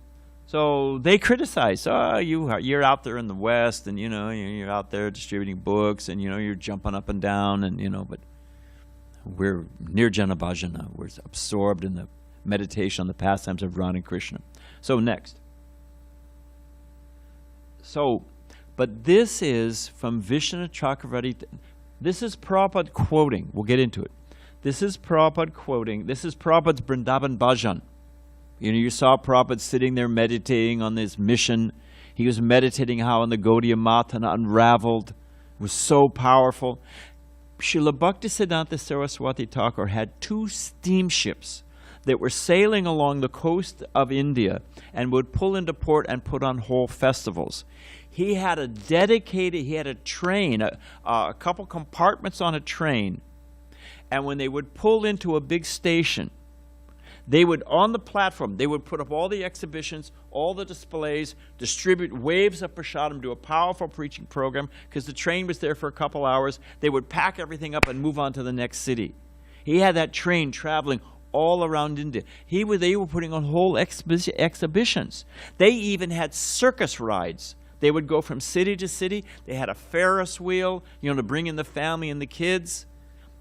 So they criticize, you're out there in the West, and you're out there distributing books, and you're jumping up and down, and but we're nirjana bhajana. We're absorbed in the meditation on the pastimes of Radha and Krishna. So next. But this is from Vishnu Chakravarti. This is Prabhupada quoting. We'll get into it. This is Prabhupada quoting. This is Prabhupada's Vrindavan Bhajan. You saw Prabhupada sitting there meditating on this mission. He was meditating how in the Gaudiya Matana unraveled. It was so powerful. Srila Bhaktisiddhanta Saraswati Thakur had 2 steamships that were sailing along the coast of India and would pull into port and put on whole festivals. He had a train, a couple compartments on a train, and when they would pull into a big station, they would, on the platform, they would put up all the exhibitions, all the displays, distribute waves of prasadam, do a powerful preaching program, because the train was there for a couple hours. They would pack everything up and move on to the next city. He had that train traveling all around India. They were putting on whole exhibitions. They even had circus rides. They would go from city to city. They had a Ferris wheel, to bring in the family and the kids.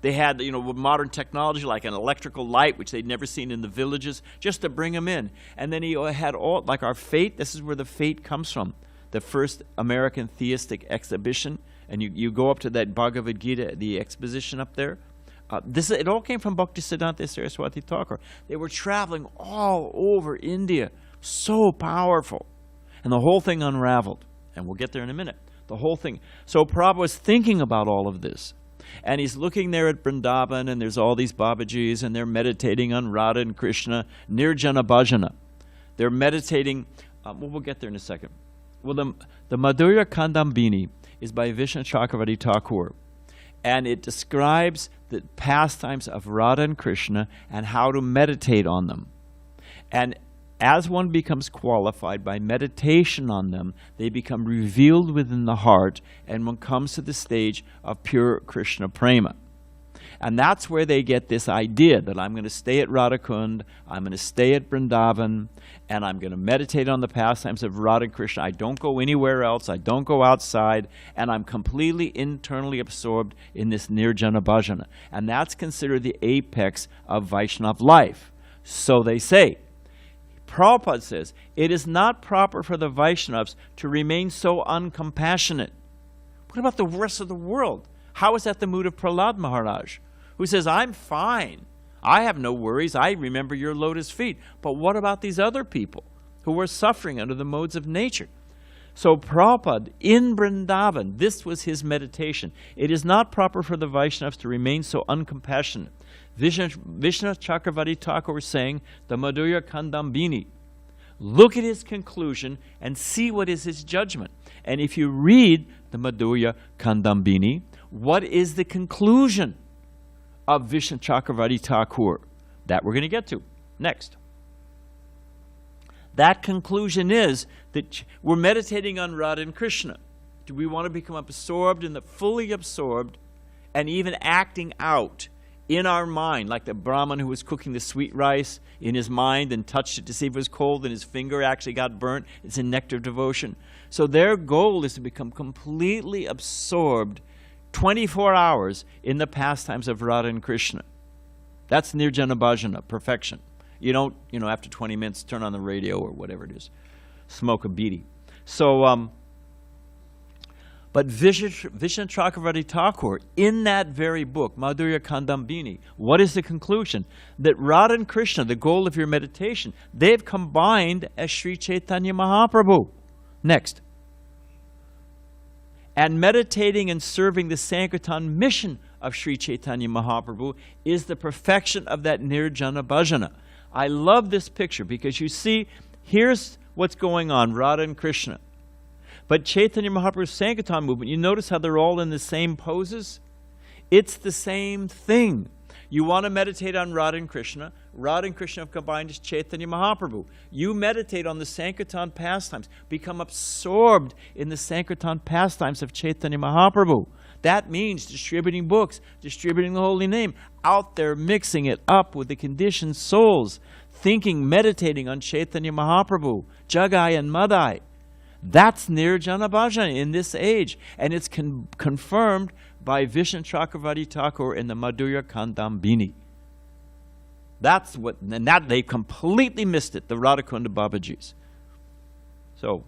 They had, with modern technology like an electrical light, which they'd never seen in the villages, just to bring them in. And then he had like our fete. This is where the fete comes from, the first American theistic exhibition. And you go up to that Bhagavad Gita, the exposition up there. It all came from Bhaktisiddhanta Saraswati Thakur. They were traveling all over India, so powerful. And the whole thing unraveled. And we'll get there in a minute. The whole thing. So Prabhupada was thinking about all of this. And he's looking there at Vrindavan, and there's all these Babajis, and they're meditating on Radha and Krishna, Nirjana Bhajana. They're meditating, we'll get there in a second. Well, the Madhurya Kandambini is by Vishnu Chakravarti Thakur, and it describes the pastimes of Radha and Krishna and how to meditate on them. And as one becomes qualified by meditation on them, they become revealed within the heart, and one comes to the stage of pure Krishna prema. And that's where they get this idea that I'm going to stay at Radhakund, I'm going to stay at Vrindavan, and I'm going to meditate on the pastimes of Radha and Krishna. I don't go anywhere else, I don't go outside, and I'm completely internally absorbed in this Nirjana Bhajana. And that's considered the apex of Vaishnava life. So they say. Prabhupada says, it is not proper for the Vaishnavas to remain so uncompassionate. What about the rest of the world? How is that the mood of Prahlad Maharaj, who says, I'm fine. I have no worries. I remember your lotus feet. But what about these other people who are suffering under the modes of nature? So Prabhupada, in Vrindavan, this was his meditation. It is not proper for the Vaishnavas to remain so uncompassionate. Vishnu Chakravarti Thakur was saying, the Madhurya Kandambini. Look at his conclusion and see what is his judgment. And if you read the Madhurya Kandambini. What is the conclusion of Vishnu Chakravarti Thakur? That we're going to get to next. That conclusion is that we're meditating on Radha and Krishna. Do we want to become absorbed fully absorbed, and even acting out in our mind, like the Brahman who was cooking the sweet rice in his mind and touched it to see if it was cold, and his finger actually got burnt? It's a nectar of devotion. So their goal is to become completely absorbed 24 hours in the pastimes of Radha and Krishna. That's Nirjana Bhajana, perfection. You don't, after 20 minutes, turn on the radio or whatever it is, smoke a beedi. So, but Vishnu Chakravarti Thakur, in that very book, Madhurya Kandambini, what is the conclusion? That Radha and Krishna, the goal of your meditation, they've combined as Sri Chaitanya Mahaprabhu. Next. And meditating and serving the Sankirtan mission of Sri Chaitanya Mahaprabhu is the perfection of that Nirjana Bhajana. I love this picture because you see, here's what's going on, Radha and Krishna. But Chaitanya Mahaprabhu's Sankirtan movement, you notice how they're all in the same poses? It's the same thing. You want to meditate on Radha and Krishna. Radha and Krishna have combined as Chaitanya Mahaprabhu. You meditate on the Sankirtan pastimes. Become absorbed in the Sankirtan pastimes of Chaitanya Mahaprabhu. That means distributing books, distributing the holy name, out there mixing it up with the conditioned souls, thinking, meditating on Chaitanya Mahaprabhu, Jagai and Madai. That's Nirjana Bhajana in this age. And it's confirmed by Vishnu Chakravarti Thakur in the Madhurya Kandambini. That's what, and that they completely missed it, the Radhakunda Babajis. So,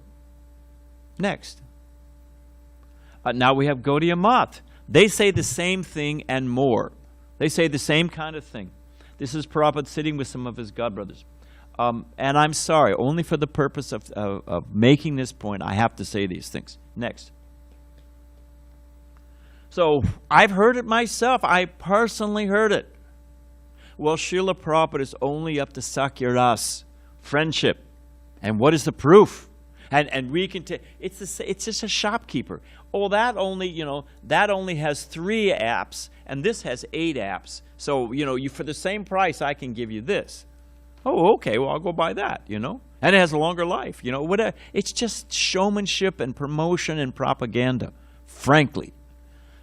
next. Now we have Gaudiya Math. They say the same thing and more. They say the same kind of thing. This is Prabhupada sitting with some of his godbrothers. And I'm sorry, only for the purpose of making this point, I have to say these things. Next. So, I've heard it myself. I personally heard it. Well, Srila Prabhupada is only up to Sakya-ras, friendship. And what is the proof? And we can take, it's just a shopkeeper. Oh, that only has 3 apps, and this has 8 apps. So, you for the same price, I can give you this. Oh, okay, well, I'll go buy that, And it has a longer life, whatever. It's just showmanship and promotion and propaganda, frankly.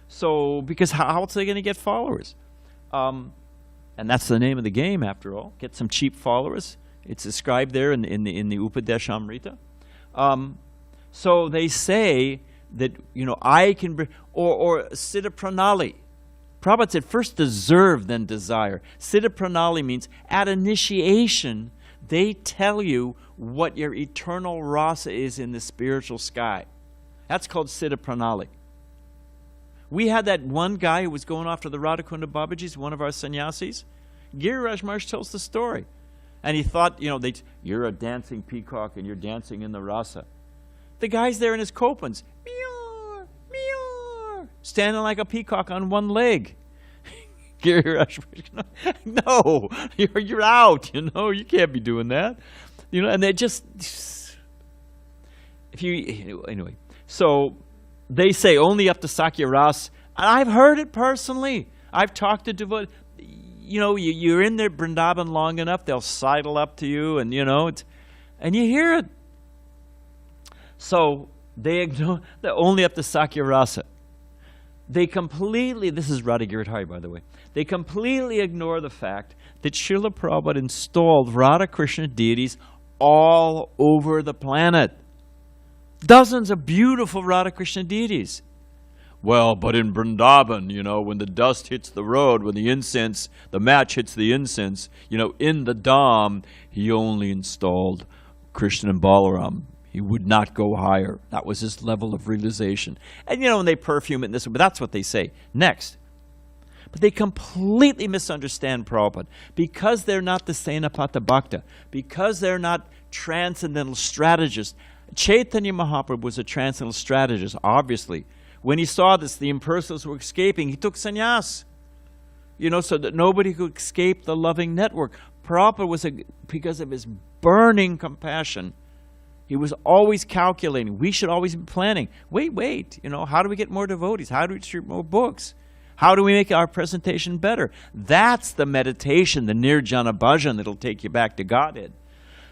So, because how else are they going to get followers? And that's the name of the game, after all. Get some cheap followers. It's described there in the Upadeshamrita. So they say that, I can bring, or Siddha Pranali. Prabhupada said, first deserve, then desire. Siddha Pranali means at initiation, they tell you what your eternal rasa is in the spiritual sky. That's called Siddha Pranali. We had that one guy who was going off to the Radhakunda Babajis, one of our sannyasis. Giriraj Maharaj tells the story. And he thought, you're a dancing peacock and you're dancing in the rasa. The guy's there in his kopans, meow, meow, standing like a peacock on one leg. Giriraj Maharaj, no, you're out, you can't be doing that. And they just, anyway. So they say only up to Sakya-ras. And I've heard it personally. I've talked to devotees. You're in there Vrindavan long enough, they'll sidle up to you, and and you hear it. So they ignore, they're only up to Sakya-rasa. They completely, this is Radha Giridhari, by the way, they completely ignore the fact that Srila Prabhupada installed Radha Krishna deities all over the planet. Dozens of beautiful Radha Krishna deities. Well, but in Vrindavan, when the dust hits the road, when the match hits the incense, in the Dham, he only installed Krishna and Balaram. He would not go higher. That was his level of realization. And, and they perfume it in this way, but that's what they say. Next. But they completely misunderstand Prabhupada. Because they're not the Senapata Bhakta, because they're not transcendental strategists. Chaitanya Mahaprabhu was a transcendental strategist, obviously. When he saw this, the impersonals were escaping, he took sannyas, so that nobody could escape the loving network. Prabhupada was, because of his burning compassion, He was always calculating. We should always be planning. Wait, how do we get more devotees? How do we distribute more books? How do we make our presentation better? That's the meditation, the Nirjana Bhajan that'll take you back to Godhead.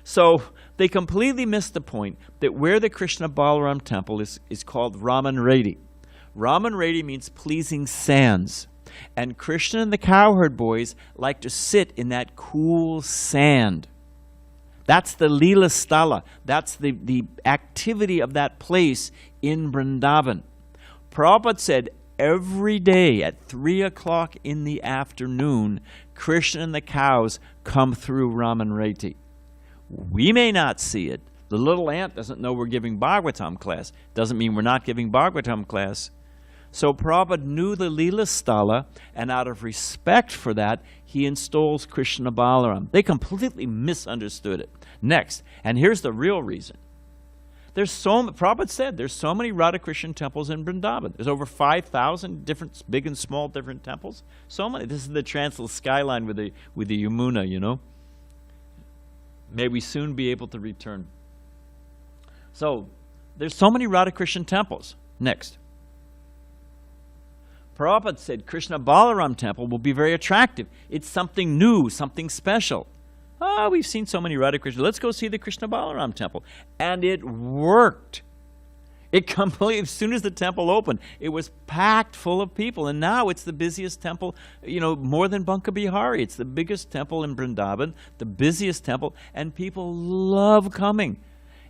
So they completely missed the point that where the Krishna Balaram temple is called Raman Redi. Raman Redi means pleasing sands. And Krishna and the cowherd boys like to sit in that cool sand. That's the Leela Stala. That's the activity of that place in Vrindavan. Prabhupada said every day at 3 o'clock in the afternoon, Krishna and the cows come through Raman Reti. We may not see it. The little ant doesn't know we're giving Bhagavatam class. Doesn't mean we're not giving Bhagavatam class. So Prabhupada knew the Leela Stala, and out of respect for that, he installs Krishna Balaram. They completely misunderstood it. Next, and here's the real reason. Prabhupada said there's so many Radha Krishna temples in Vrindavan. There's over 5,000 different, big and small, different temples. So many. This is the Transl skyline with the Yamuna, May we soon be able to return. So, there's so many Radha Krishna temples. Next. Prabhupada said Krishna Balaram temple will be very attractive. It's something new, something special. We've seen so many Radha Krishna. Let's go see the Krishna Balaram temple. And it worked. As soon as the temple opened, it was packed full of people. And now it's the busiest temple, more than Banka Bihari. It's the biggest temple in Vrindavan, the busiest temple, and people love coming.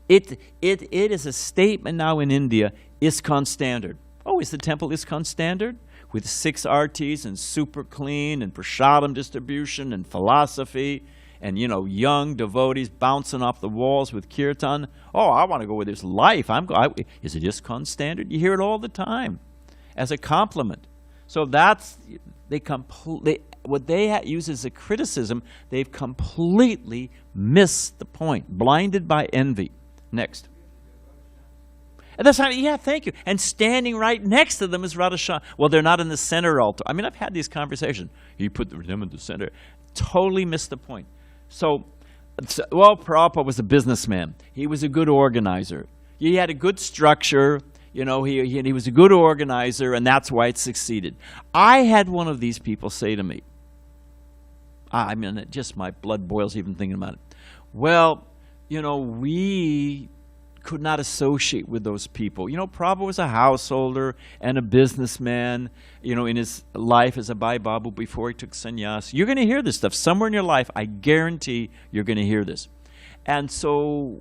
It is a statement now in India, ISKCON standard. Oh, is the temple ISKCON standard? With 6 artis and super clean and prasadam distribution and philosophy and, young devotees bouncing off the walls with kirtan. Oh, I want to go where there's life. Is it ISKCON standard? You hear it all the time as a compliment. So what they use as a criticism, they've completely missed the point, blinded by envy. Next. And that's not, thank you. And standing right next to them is Radha Shah. Well, they're not in the center altar. I mean, I've had these conversations. You put them in the center. Totally missed the point. So, Prabhupada was a businessman. He was a good organizer. He had a good structure. He was a good organizer, and that's why it succeeded. I had one of these people say to me, just my blood boils even thinking about it. Well, we could not associate with those people. Prabhupada was a householder and a businessman, in his life as a Bhai Babu before he took sannyas. You're going to hear this stuff. Somewhere in your life, I guarantee you're going to hear this. And so,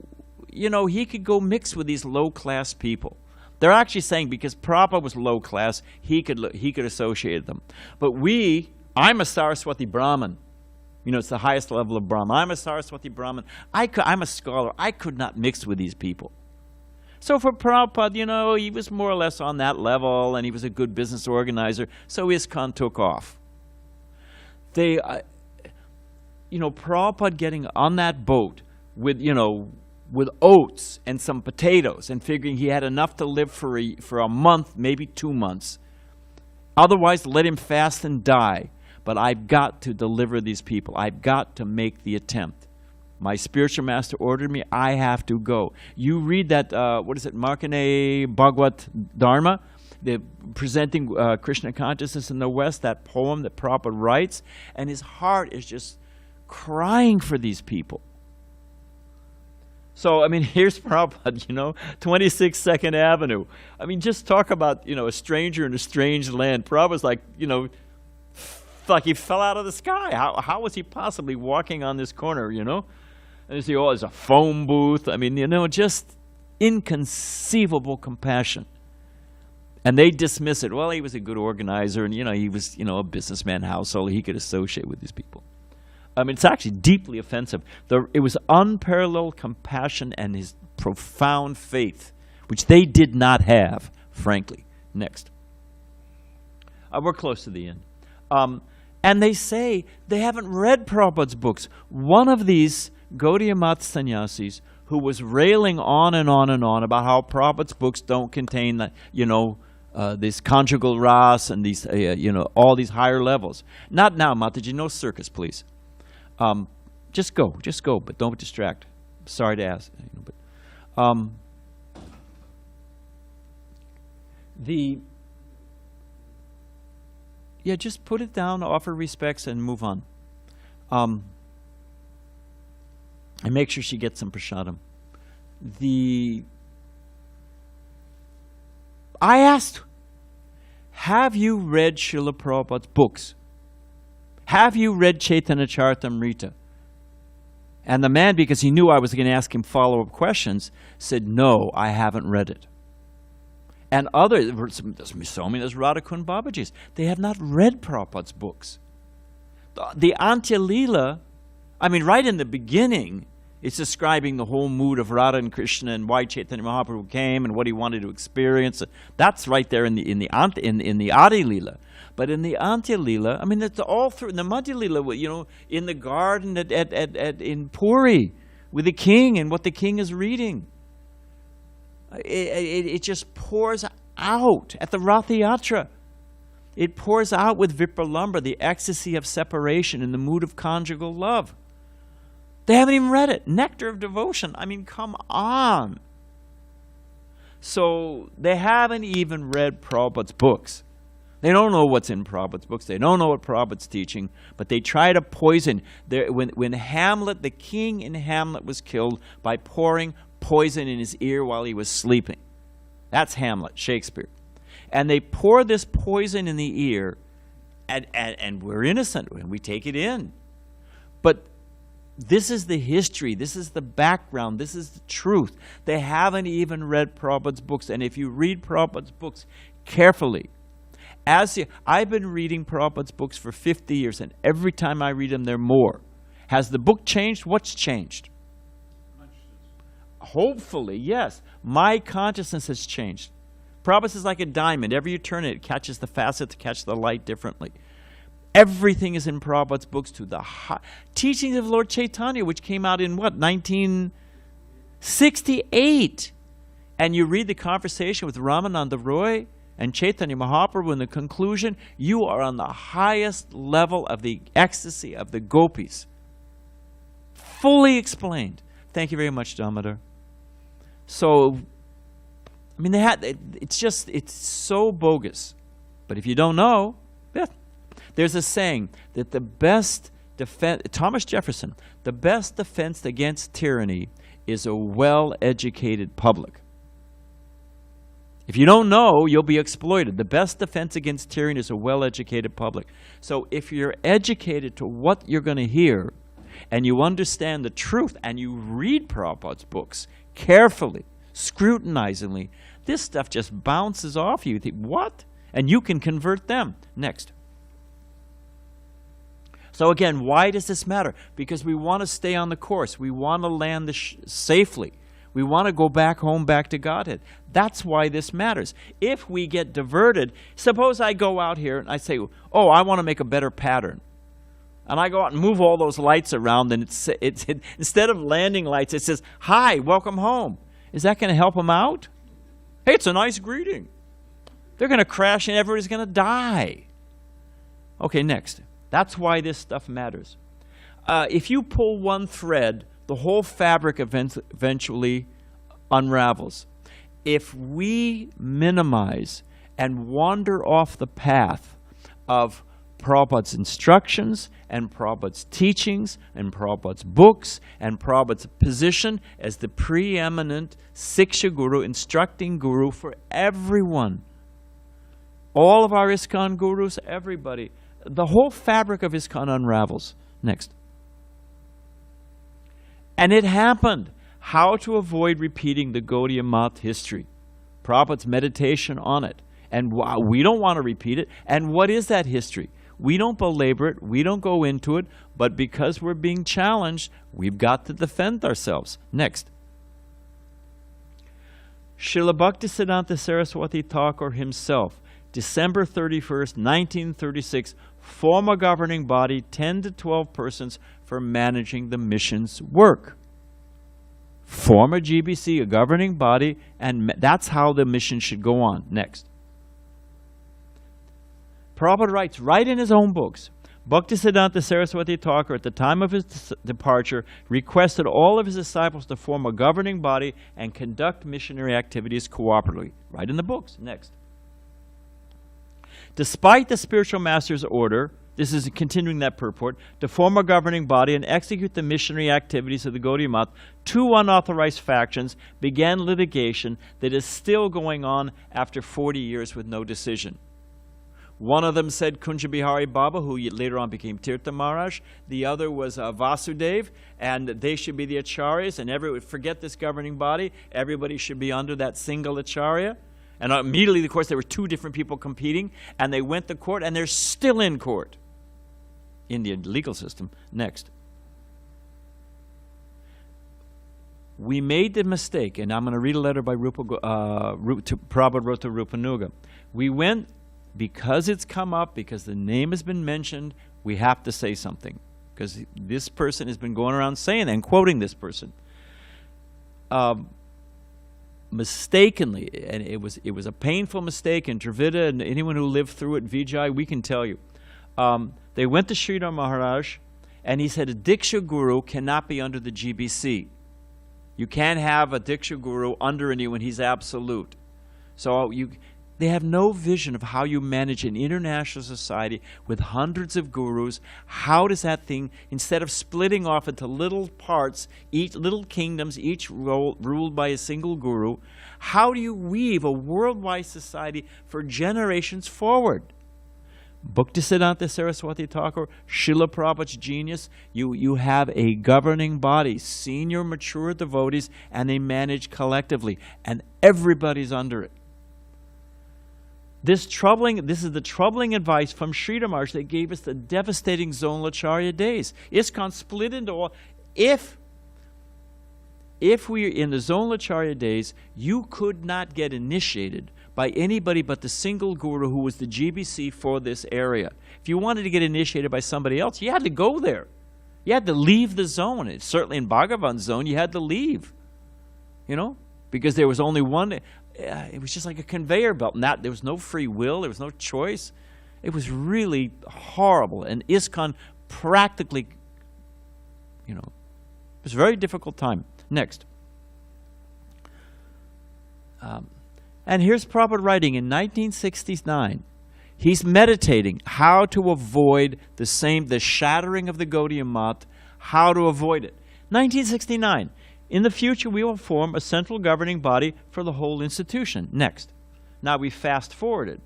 he could go mix with these low-class people. They're actually saying because Prabhupada was low-class, he could associate them. But I'm a Saraswati Brahmin. It's the highest level of Brahman. I'm a Saraswati Brahmin. I'm a scholar. I could not mix with these people. So for Prabhupada, he was more or less on that level, and he was a good business organizer, so ISKCON took off. Prabhupada getting on that boat with oats and some potatoes and figuring he had enough to live for a month, maybe 2 months. Otherwise, let him fast and die. But I've got to deliver these people. I've got to make the attempt. My spiritual master ordered me. I have to go. You read that, Markandeya Bhagavad Dharma, presenting Krishna consciousness in the West, that poem that Prabhupada writes, and his heart is just crying for these people. So, here's Prabhupada, 26 2nd Avenue. Just talk about, a stranger in a strange land. Prabhupada's like, like he fell out of the sky. How was he possibly walking on this corner, And you see, there's a phone booth. Just inconceivable compassion. And they dismiss it. Well, he was a good organizer, and, he was, a businessman household. He could associate with these people. It's actually deeply offensive. It was unparalleled compassion and his profound faith, which they did not have, frankly. Next. We're close to the end. And they say they haven't read Prabhupada's books. One of these Gaudiya Mat sannyasis who was railing on and on and on about how Prabhupada's books don't contain this conjugal ras and these, all these higher levels. Not now, Mataji, no circus, please. Just go, but don't distract. Sorry to ask. Just put it down, offer respects, and move on. And make sure she gets some prasadam. I asked, have you read Srila Prabhupada's books? Have you read Chaitanya Charitamrita? And the man, because he knew I was going to ask him follow-up questions, said, no, I haven't read it. And others, there's so many, there's Radhakund Babaji's, they have not read Prabhupada's books. The Antya Leela, I mean, right in the beginning, it's describing the whole mood of Radha and Krishna and why Chaitanya Mahaprabhu came and what he wanted to experience. That's right there in the Adi Leela. But in the Antya Leela, I mean, it's all through in the Madhya Leela, you know, in the garden in Puri with the king and what the king is reading. It just pours out at the Ratha Yatra. It pours out with Vipralambha, the ecstasy of separation in the mood of conjugal love. They haven't even read it. Nectar of devotion. I mean, come on. So they haven't even read Prabhupada's books. They don't know what's in Prabhupada's books. They don't know what Prabhupada's teaching. But they try to poison. When Hamlet, the king in Hamlet, was killed by pouring poison in his ear while he was sleeping. That's Hamlet, Shakespeare. And they pour this poison in the ear, and we're innocent, and we take it in. But this is the history, this is the background, this is the truth. They haven't even read Prabhupada's books. And if you read Prabhupada's books carefully, I've been reading Prabhupada's books for 50 years, and every time I read them, they're more. Has the book changed? What's changed? Hopefully, yes. My consciousness has changed. Prabhupada is like a diamond. Every you turn it, it catches the facet to catch the light differently. Everything is in Prabhupada's books to the teachings of Lord Chaitanya, which came out in what, 1968. And you read the conversation with Ramananda Roy and Chaitanya Mahaprabhu in the conclusion, you are on the highest level of the ecstasy of the gopis. Fully explained. Thank you very much, Damodar. So, I mean, it's so bogus. But if you don't know, there's a saying that the best defense, Thomas Jefferson, the best defense against tyranny is a well-educated public. If you don't know, you'll be exploited. The best defense against tyranny is a well-educated public. So if you're educated to what you're going to hear, and you understand the truth, and you read Prabhupada's books carefully, scrutinizingly, this stuff just bounces off you. You think, what? And you can convert them. Next. So again, why does this matter? Because we want to stay on the course. We want to land safely. We want to go back home, back to Godhead. That's why this matters. If we get diverted, suppose I go out here and I say, oh, I want to make a better pattern. And I go out and move all those lights around, and instead of landing lights, it says, hi, welcome home. Is that going to help them out? Hey, it's a nice greeting. They're going to crash and everybody's going to die. Okay, next. That's why this stuff matters. If you pull one thread, the whole fabric eventually unravels. If we minimize and wander off the path of Prabhupada's instructions and Prabhupada's teachings and Prabhupada's books and Prabhupada's position as the preeminent Siksha Guru, instructing Guru for everyone. All of our ISKCON Gurus, everybody. The whole fabric of ISKCON unravels. Next. And it happened. How to avoid repeating the Gaudiya Math history. Prabhupada's meditation on it. And we don't want to repeat it. And what is that history? We don't belabor it, we don't go into it, but because we're being challenged, we've got to defend ourselves. Next. Srila Bhaktisiddhanta Saraswati Thakur himself, December 31st, 1936, form a governing body, 10 to 12 persons for managing the mission's work. Form a GBC, a governing body, and that's how the mission should go on. Next. Prabhupada writes right in his own books, Bhaktisiddhanta Saraswati Thakur, at the time of his departure, requested all of his disciples to form a governing body and conduct missionary activities cooperatively. Right in the books. Next. Despite the spiritual master's order, this is continuing that purport, to form a governing body and execute the missionary activities of the Gaudiya Math, two unauthorized factions began litigation that is still going on after 40 years with no decision. One of them said Kunja Bihari Baba, who later on became Tirtha Maharaj. The other was Vasudev, and they should be the Acharyas, and forget this governing body. Everybody should be under that single Acharya. And immediately, of course, there were two different people competing, and they went to court, and they're still in court. Indian legal system. Next. We made the mistake, and I'm going to read a letter by Prabhupada wrote to Rupanuga. We went, because it's come up, because the name has been mentioned, we have to say something. Because this person has been going around saying and quoting this person. Mistakenly, and it was a painful mistake, and Dravida and anyone who lived through it, Vijay, we can tell you. They went to Sridhar Maharaj, and he said a Diksha Guru cannot be under the GBC. You can't have a Diksha Guru under anyone, he's absolute. So they have no vision of how you manage an international society with hundreds of gurus. How does that thing, instead of splitting off into little parts, little kingdoms, each ruled by a single guru, how do you weave a worldwide society for generations forward? Bhaktisiddhanta Saraswati Thakur, Srila Prabhupada's genius, you have a governing body, senior mature devotees, and they manage collectively, and everybody's under it. This is the troubling advice from Sridhar Maharaj that gave us the devastating Zonal Acharya days. ISKCON split into all. If we are in the Zonal Acharya days, you could not get initiated by anybody but the single guru who was the GBC for this area. If you wanted to get initiated by somebody else, you had to go there. You had to leave the zone. It's certainly in Bhagavan's zone, you had to leave. You know? Because there was only one. It was just like a conveyor belt. There was no free will. There was no choice. It was really horrible. And ISKCON practically, it was a very difficult time. Next. And here's Prabhupada writing in 1969. He's meditating how to avoid the shattering of the Gaudiya Math, how to avoid it. 1969. In the future, we will form a central governing body for the whole institution. Next. Now we fast forwarded.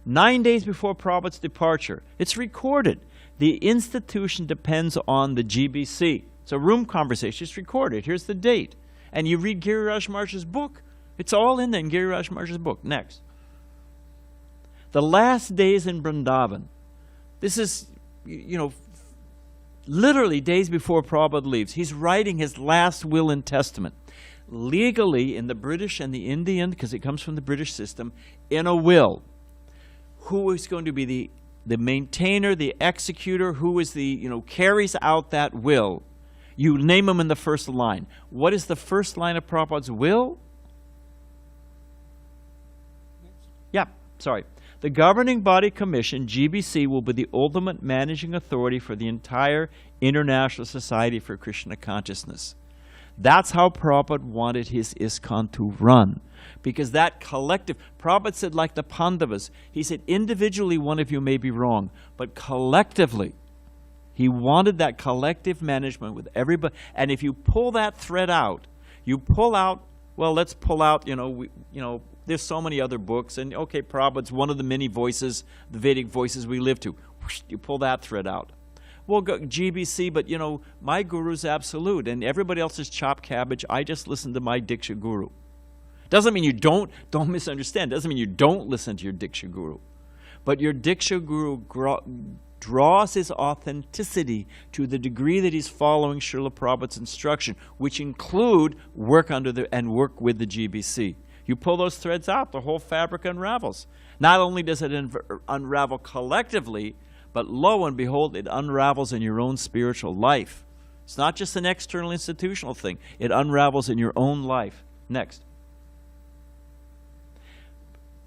9 days before Prabhupada's departure, it's recorded. The institution depends on the GBC. It's a room conversation. It's recorded. Here's the date. And you read Giriraj Maharaj's book. It's all in there in Giriraj Maharaj's book. Next. The last days in Vrindavan. This is, literally days before Prabhupada leaves. He's writing his last will and testament. Legally, in the British and the Indian, because it comes from the British system, in a will, who is going to be the maintainer, the executor, who is carries out that will. You name them in the first line. What is the first line of Prabhupada's will? Yeah, sorry. The Governing Body Commission, GBC, will be the ultimate managing authority for the entire International Society for Krishna Consciousness. That's how Prabhupada wanted his ISKCON to run. Because that collective, Prabhupada said like the Pandavas, he said individually one of you may be wrong, but collectively, he wanted that collective management with everybody. And if you pull that thread out, let's pull out, there's so many other books, and okay, Prabhupada's one of the many voices, the Vedic voices we live to. You pull that thread out. Well, GBC, but my guru's absolute, and everybody else is chopped cabbage. I just listen to my Diksha Guru. Doesn't mean you don't misunderstand. Doesn't mean you don't listen to your Diksha Guru. But your Diksha Guru draws his authenticity to the degree that he's following Srila Prabhupada's instruction, which include work with the GBC. You pull those threads out, the whole fabric unravels. Not only does it unravel collectively, but lo and behold, it unravels in your own spiritual life. It's not just an external institutional thing. It unravels in your own life. Next.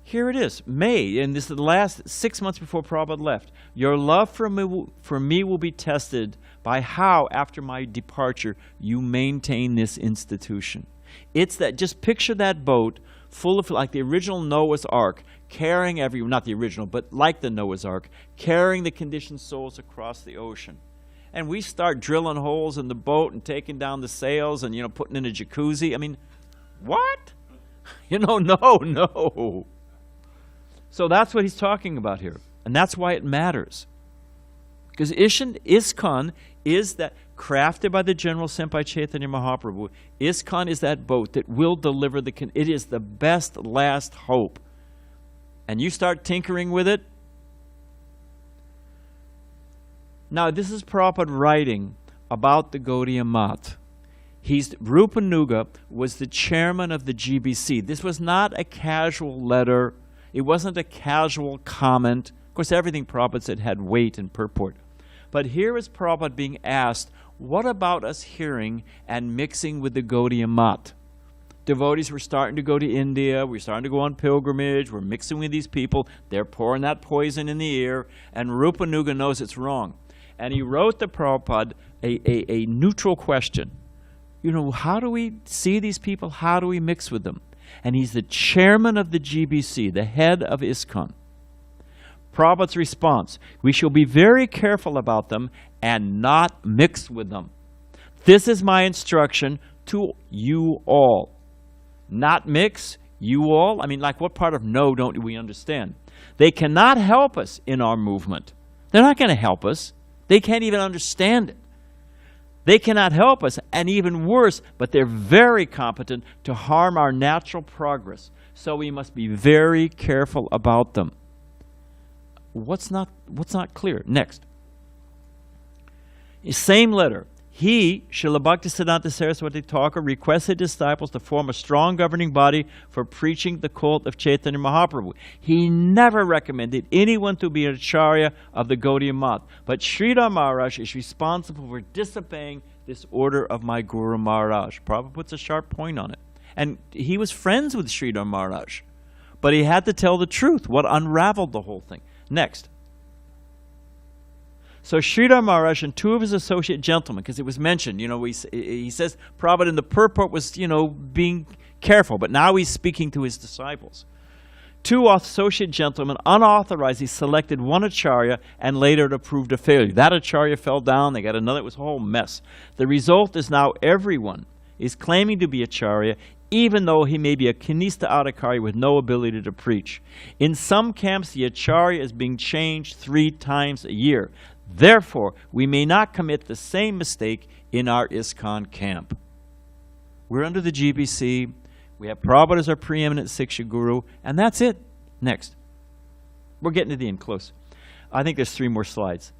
Here it is, May, and this is the last 6 months before Prabhupada left. Your love for me will be tested by how, after my departure, you maintain this institution. It's that, just picture that boat full of, like the original Noah's Ark, carrying not the original, but like the Noah's Ark, carrying the conditioned souls across the ocean. And we start drilling holes in the boat and taking down the sails and, putting in a jacuzzi. I mean, what? No. So that's what he's talking about here. And that's why it matters. Because ISKCON is that, crafted by the General Senpai Chaitanya Mahaprabhu, ISKCON is that boat that will deliver it is the best last hope. And you start tinkering with it. Now, this is Prabhupada writing about the Gaudiya Math. Rupanuga was the chairman of the GBC. This was not a casual letter. It wasn't a casual comment. Of course, everything Prabhupada said had weight and purport. But here is Prabhupada being asked, what about us hearing and mixing with the Gaudiya Math? Devotees were starting to go to India. We're starting to go on pilgrimage. We're mixing with these people. They're pouring that poison in the ear. And Rupanuga knows it's wrong. And he wrote to Prabhupada a neutral question. How do we see these people? How do we mix with them? And he's the chairman of the GBC, the head of ISKCON. Prabhupada's response, we shall be very careful about them and not mix with them. This is my instruction to you all. Not mix, you all? I mean, like, what part of no don't we understand? They cannot help us in our movement. They're not going to help us. They can't even understand it. They cannot help us, and even worse, but they're very competent to harm our natural progress. So we must be very careful about them. What's not clear? Next. Same letter. He, Srila Bhaktisiddhanta Saraswati Thakur, requested disciples to form a strong governing body for preaching the cult of Chaitanya Mahaprabhu. He never recommended anyone to be an Acharya of the Gaudiya Math, but Sridhar Maharaj is responsible for disobeying this order of my Guru Maharaj. Prabhupada puts a sharp point on it. And he was friends with Sridhar Maharaj, but he had to tell the truth, what unraveled the whole thing. Next. So Sridhar Maharaj and two of his associate gentlemen, because it was mentioned, he says Prabhupada in the purport was, being careful, but now he's speaking to his disciples. Two associate gentlemen unauthorized, selected one Acharya and later it proved a failure. That Acharya fell down, they got another, it was a whole mess. The result is now everyone is claiming to be Acharya, even though he may be a Kanista Adhikari with no ability to preach. In some camps, the Acharya is being changed 3 times a year. Therefore, we may not commit the same mistake in our ISKCON camp. We're under the GBC. We have Prabhupada as our preeminent Siksha Guru, and that's it. Next. We're getting to the end, close. I think there's 3 more slides.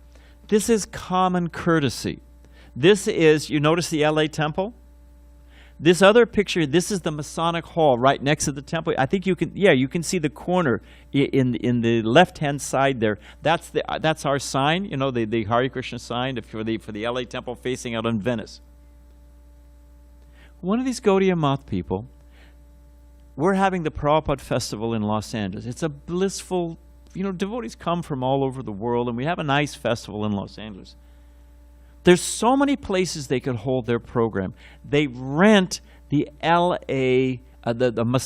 This is common courtesy. This is, you notice the LA temple? This other picture, this is the Masonic Hall right next to the temple. I think you can see the corner in the left-hand side there. That's our sign, the Hare Krishna sign for the LA temple facing out on Venice. One of these Gaudiya Math people, we're having the Prabhupada Festival in Los Angeles. It's a blissful, devotees come from all over the world, and we have a nice festival in Los Angeles. There's so many places they could hold their program. They rent the LA,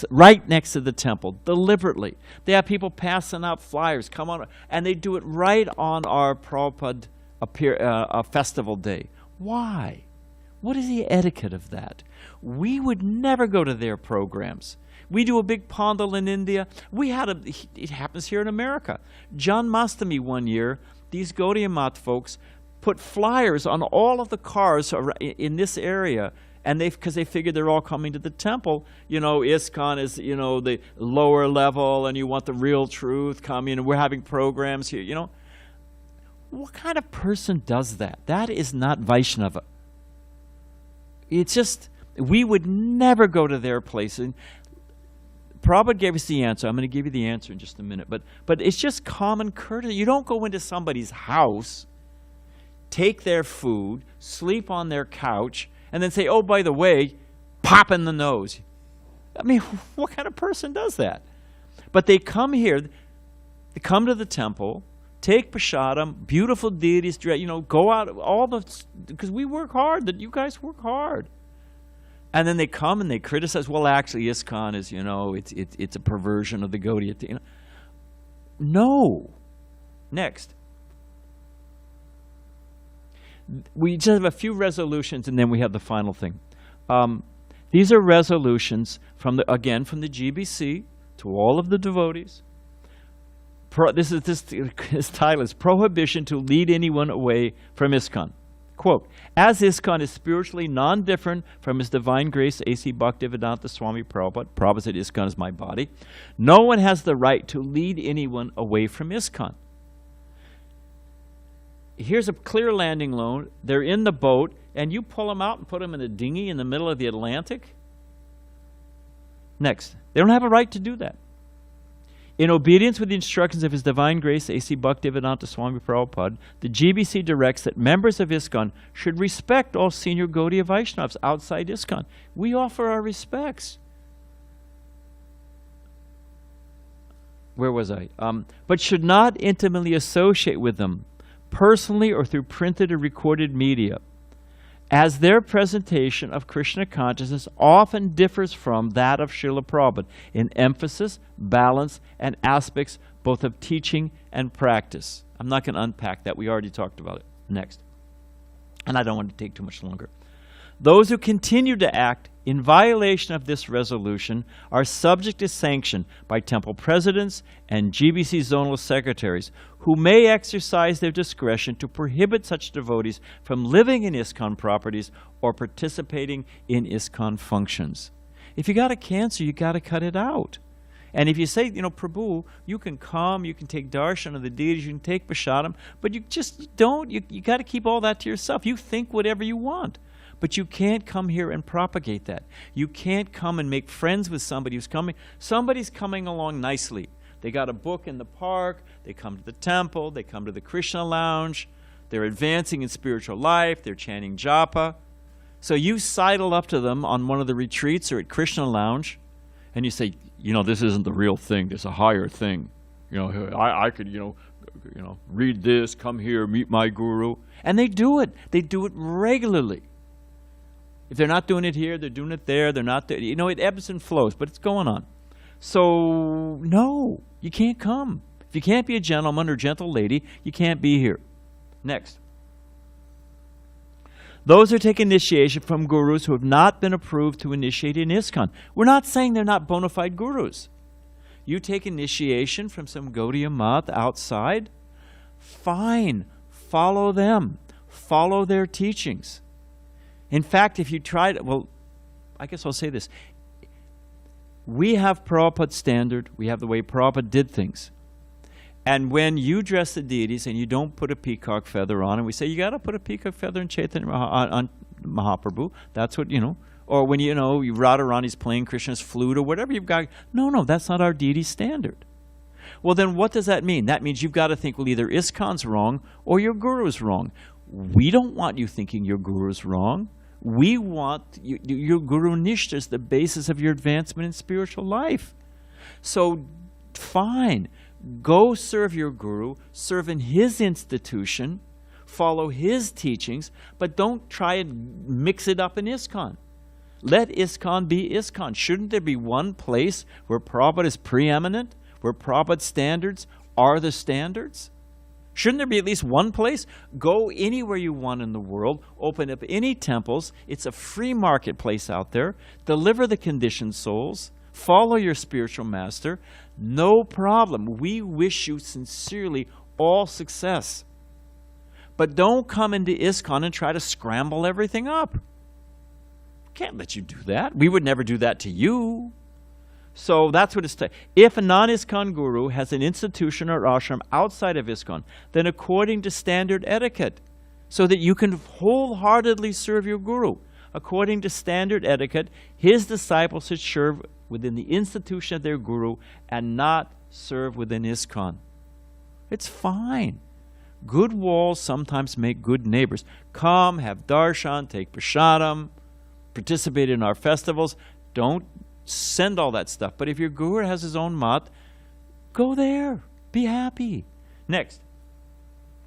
right next to the temple, deliberately. They have people passing out flyers, come on, and they do it right on our Prabhupada festival day. Why? What is the etiquette of that? We would never go to their programs. We do a big pandal in India. It happens here in America. Janmashtami one year, these Gaudiya Math folks put flyers on all of the cars in this area, and because they figured they're all coming to the temple. ISKCON is, the lower level, and you want the real truth coming, and we're having programs here, What kind of person does that? That is not Vaishnava. It's just, we would never go to their place. And Prabhupada gave us the answer. I'm going to give you the answer in just a minute. But it's just common courtesy. You don't go into somebody's house, take their food, sleep on their couch, and then say, oh, by the way, pop in the nose. I mean, what kind of person does that? But they come here, they come to the temple, take prasadam, beautiful deities, go out, because we work hard, that you guys work hard. And then they come and they criticize, well, actually, ISKCON is, it's a perversion of the Gaudiya. No. Next. We just have a few resolutions, and then we have the final thing. These are resolutions from the GBC to all of the devotees. This title is Prohibition to Lead Anyone Away from ISKCON. Quote, as ISKCON is spiritually non-different from His Divine Grace A.C. Bhaktivedanta Swami Prabhupada, Prabhupada said ISKCON is my body, no one has the right to lead anyone away from ISKCON. Here's a clear landing zone. They're in the boat, and you pull them out and put them in a dinghy in the middle of the Atlantic? Next. They don't have a right to do that. In obedience with the instructions of His Divine Grace, A.C. Bhaktivedanta Swami Prabhupada, the GBC directs that members of ISKCON should respect all senior Gaudiya Vaishnavas outside ISKCON. We offer our respects. Where was I? But should not intimately associate with them, personally or through printed or recorded media, as their presentation of Krishna consciousness often differs from that of Srila Prabhupada in emphasis, balance, and aspects both of teaching and practice. I'm not going to unpack that. We already talked about it. Next. And I don't want to take too much longer. Those who continue to act in violation of this resolution are subject to sanction by temple presidents and GBC zonal secretaries, who may exercise their discretion to prohibit such devotees from living in ISKCON properties or participating in ISKCON functions. If you got a cancer, you got to cut it out. And if you say, Prabhu, you can come, you can take darshan of the deities, you can take prasadam, but you just don't, you got to keep all that to yourself. You think whatever you want. But you can't come here and propagate that. You can't come and make friends with somebody who's coming. Somebody's coming along nicely. They got a book in the park. They come to the temple. They come to the Krishna lounge. They're advancing in spiritual life. They're chanting japa. So you sidle up to them on one of the retreats or at Krishna lounge, and you say, this isn't the real thing. There's a higher thing. I could, read this, come here, meet my guru. And they do it. They do it regularly. If they're not doing it here, they're doing it there. They're not there. It ebbs and flows, but it's going on. So, no, you can't come. If you can't be a gentleman or gentle lady, you can't be here. Next. Those who take initiation from gurus who have not been approved to initiate in ISKCON. We're not saying they're not bona fide gurus. You take initiation from some Gaudiya Math outside, fine. Follow them. Follow their teachings. In fact, if you try to, I guess I'll say this. We have Prabhupada's standard. We have the way Prabhupada did things. And when you dress the deities and you don't put a peacock feather on, and we say, you got to put a peacock feather on Chaitanya on Mahaprabhu, that's what, or when, Radharani's playing Krishna's flute or whatever you've got. No, that's not our deity standard. Well, then what does that mean? That means you've got to think, well, either ISKCON's wrong or your guru's wrong. We don't want you thinking your guru's wrong. We want your Guru Nishta is the basis of your advancement in spiritual life. So, fine. Go serve your Guru, serve in his institution, follow his teachings, but don't try and mix it up in ISKCON. Let ISKCON be ISKCON. Shouldn't there be one place where Prabhupada is preeminent, where Prabhupada's standards are the standards? Shouldn't there be at least one place? Go anywhere you want in the world. Open up any temples. It's a free marketplace out there. Deliver the conditioned souls. Follow your spiritual master. No problem. We wish you sincerely all success. But don't come into ISKCON and try to scramble everything up. Can't let you do that. We would never do that to you. So that's what it's saying. If a non-ISKCON guru has an institution or ashram outside of ISKCON, then according to standard etiquette, so that you can wholeheartedly serve your guru, according to standard etiquette, his disciples should serve within the institution of their guru and not serve within ISKCON. It's fine. Good walls sometimes make good neighbors. Come, have darshan, take prasadam, participate in our festivals. Don't send all that stuff. But if your guru has his own mat, Go there. Be happy. Next.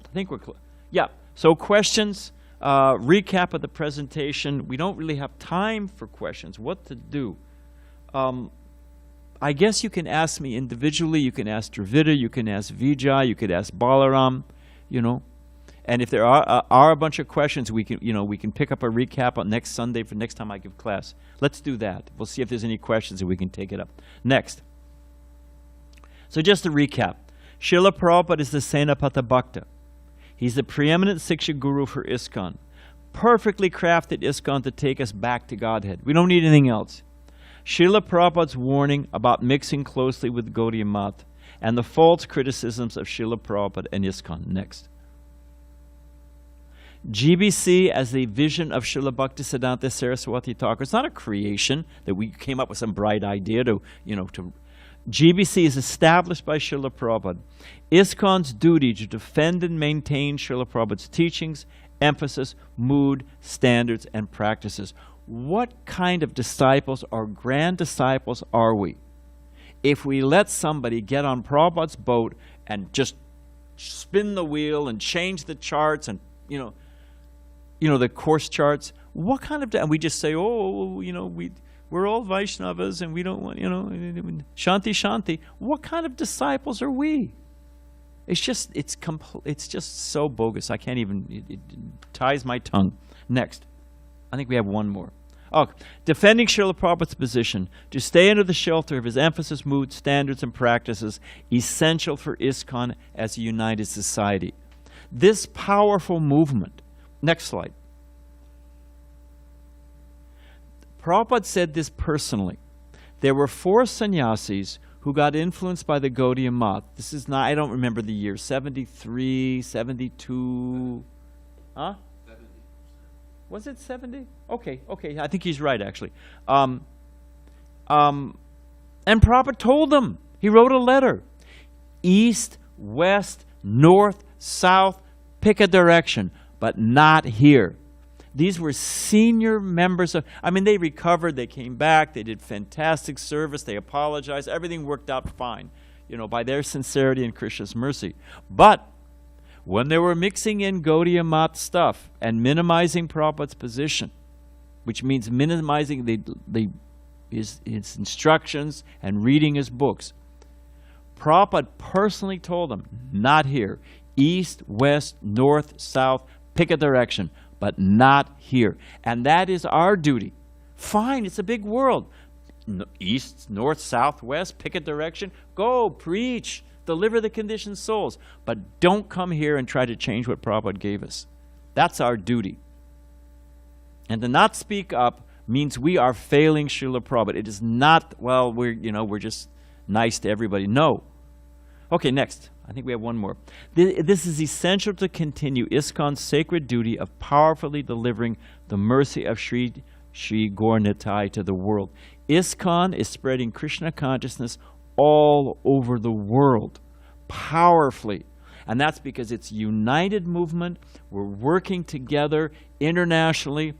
I think we're close. Yeah. So questions, recap of the presentation. We don't really have time for questions. What to do? I guess you can ask me individually. You can ask Dravida. You can ask Vijay. You could ask Balaram. You know. And if there are a bunch of questions, we can pick up a recap on next Sunday for next time I give class. Let's do that. We'll see if there's any questions and we can take it up. Next. So just to recap, Srila Prabhupada is the Senapata Bhakta. He's the preeminent Siksha Guru for ISKCON. Perfectly crafted ISKCON to take us back to Godhead. We don't need anything else. Srila Prabhupada's warning about mixing closely with Gaudiya Math and the false criticisms of Srila Prabhupada and ISKCON. Next. GBC as the vision of Srila Bhaktisiddhanta Saraswati Thakur. It's not a creation that we came up with some bright idea to. GBC is established by Srila Prabhupada. ISKCON's duty to defend and maintain Srila Prabhupada's teachings, emphasis, mood, standards, and practices. What kind of disciples or grand disciples are we? If we let somebody get on Prabhupada's boat and just spin the wheel and change the charts and, the course charts, what kind of, and we just say, we're all Vaishnavas and we don't want, Shanti Shanti. What kind of disciples are we? It's just so bogus. I can't even, it ties my tongue. Next. I think we have one more. Oh, defending Srila Prabhupada's position to stay under the shelter of his emphasis, mood, standards, and practices, essential for ISKCON as a united society. This powerful movement. Next slide. Prabhupada said this personally. There were 4 sannyasis who got influenced by the Gaudiya Math. This is not, I don't remember the year, 73, 72, huh? 70. Was it 70? Okay, I think he's right, actually. And Prabhupada told them, he wrote a letter. East, west, north, south, pick a direction, but not here. These were senior members of, they recovered, they came back, they did fantastic service, they apologized, everything worked out fine, by their sincerity and Krishna's mercy. But when they were mixing in Gaudiya Math stuff and minimizing Prabhupada's position, which means minimizing his instructions and reading his books, Prabhupada personally told them, not here, east, west, north, south, pick a direction, but not here. And that is our duty. Fine, it's a big world. East, north, south, west, pick a direction. Go, preach, deliver the conditioned souls. But don't come here and try to change what Prabhupada gave us. That's our duty. And to not speak up means we are failing Srila Prabhupada. It is not, we're just nice to everybody. No. Okay, next. I think we have one more. This is essential to continue ISKCON's sacred duty of powerfully delivering the mercy of Sri Gaur Nitai to the world. ISKCON is spreading Krishna consciousness all over the world, powerfully. And that's because it's a united movement. We're working together internationally.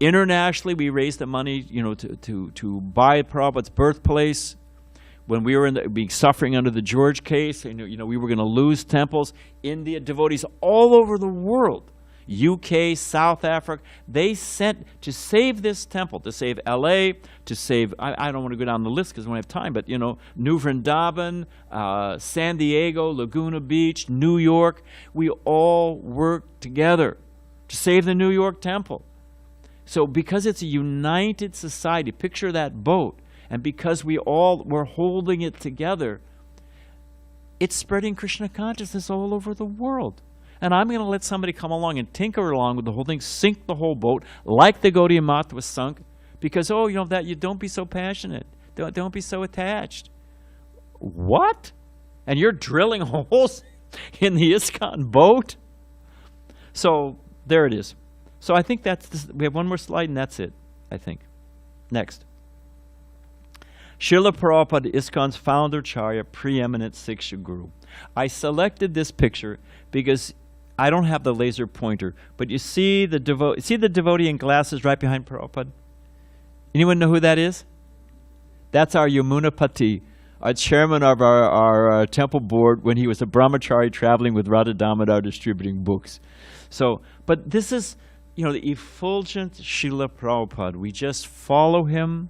Internationally, we raise the money, to buy Prabhupada's birthplace. When we were being suffering under the George case, we were going to lose temples. India, devotees all over the world, UK, South Africa, they sent to save this temple, to save LA, to save, I don't want to go down the list because we don't have time, but New Vrindavan, San Diego, Laguna Beach, New York, we all worked together to save the New York temple. So because it's a united society, picture that boat. And because we all were holding it together, it's spreading Krishna consciousness all over the world. And I'm going to let somebody come along and tinker along with the whole thing, sink the whole boat, like the Gaudiya Math was sunk, because, you don't be so passionate. Don't be so attached. What? And you're drilling holes in the ISKCON boat? So there it is. So I think we have one more slide and that's it, I think. Next. Srila Prabhupada, ISKCON's Founder-Acharya, preeminent Siksha Guru. I selected this picture because I don't have the laser pointer, but you see the devotee in glasses right behind Prabhupada? Anyone know who that is? That's our Yamunapati. chairman of our temple board when he was a brahmachari traveling with Radha Damodar distributing books. So, but this is, the effulgent Srila Prabhupada. We just follow him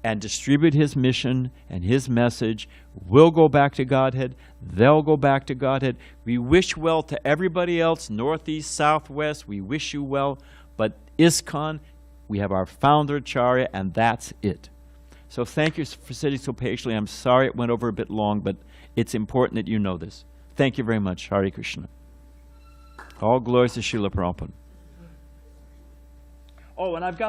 and distribute his mission and his message. We'll go back to Godhead. They'll go back to Godhead. We wish well to everybody else, northeast, southwest. We wish you well. But ISKCON, we have our Founder-Acharya, and that's it. So thank you for sitting so patiently. I'm sorry it went over a bit long, but it's important that you know this. Thank you very much. Hare Krishna. All glories to Srila Prabhupada. Oh, and I've got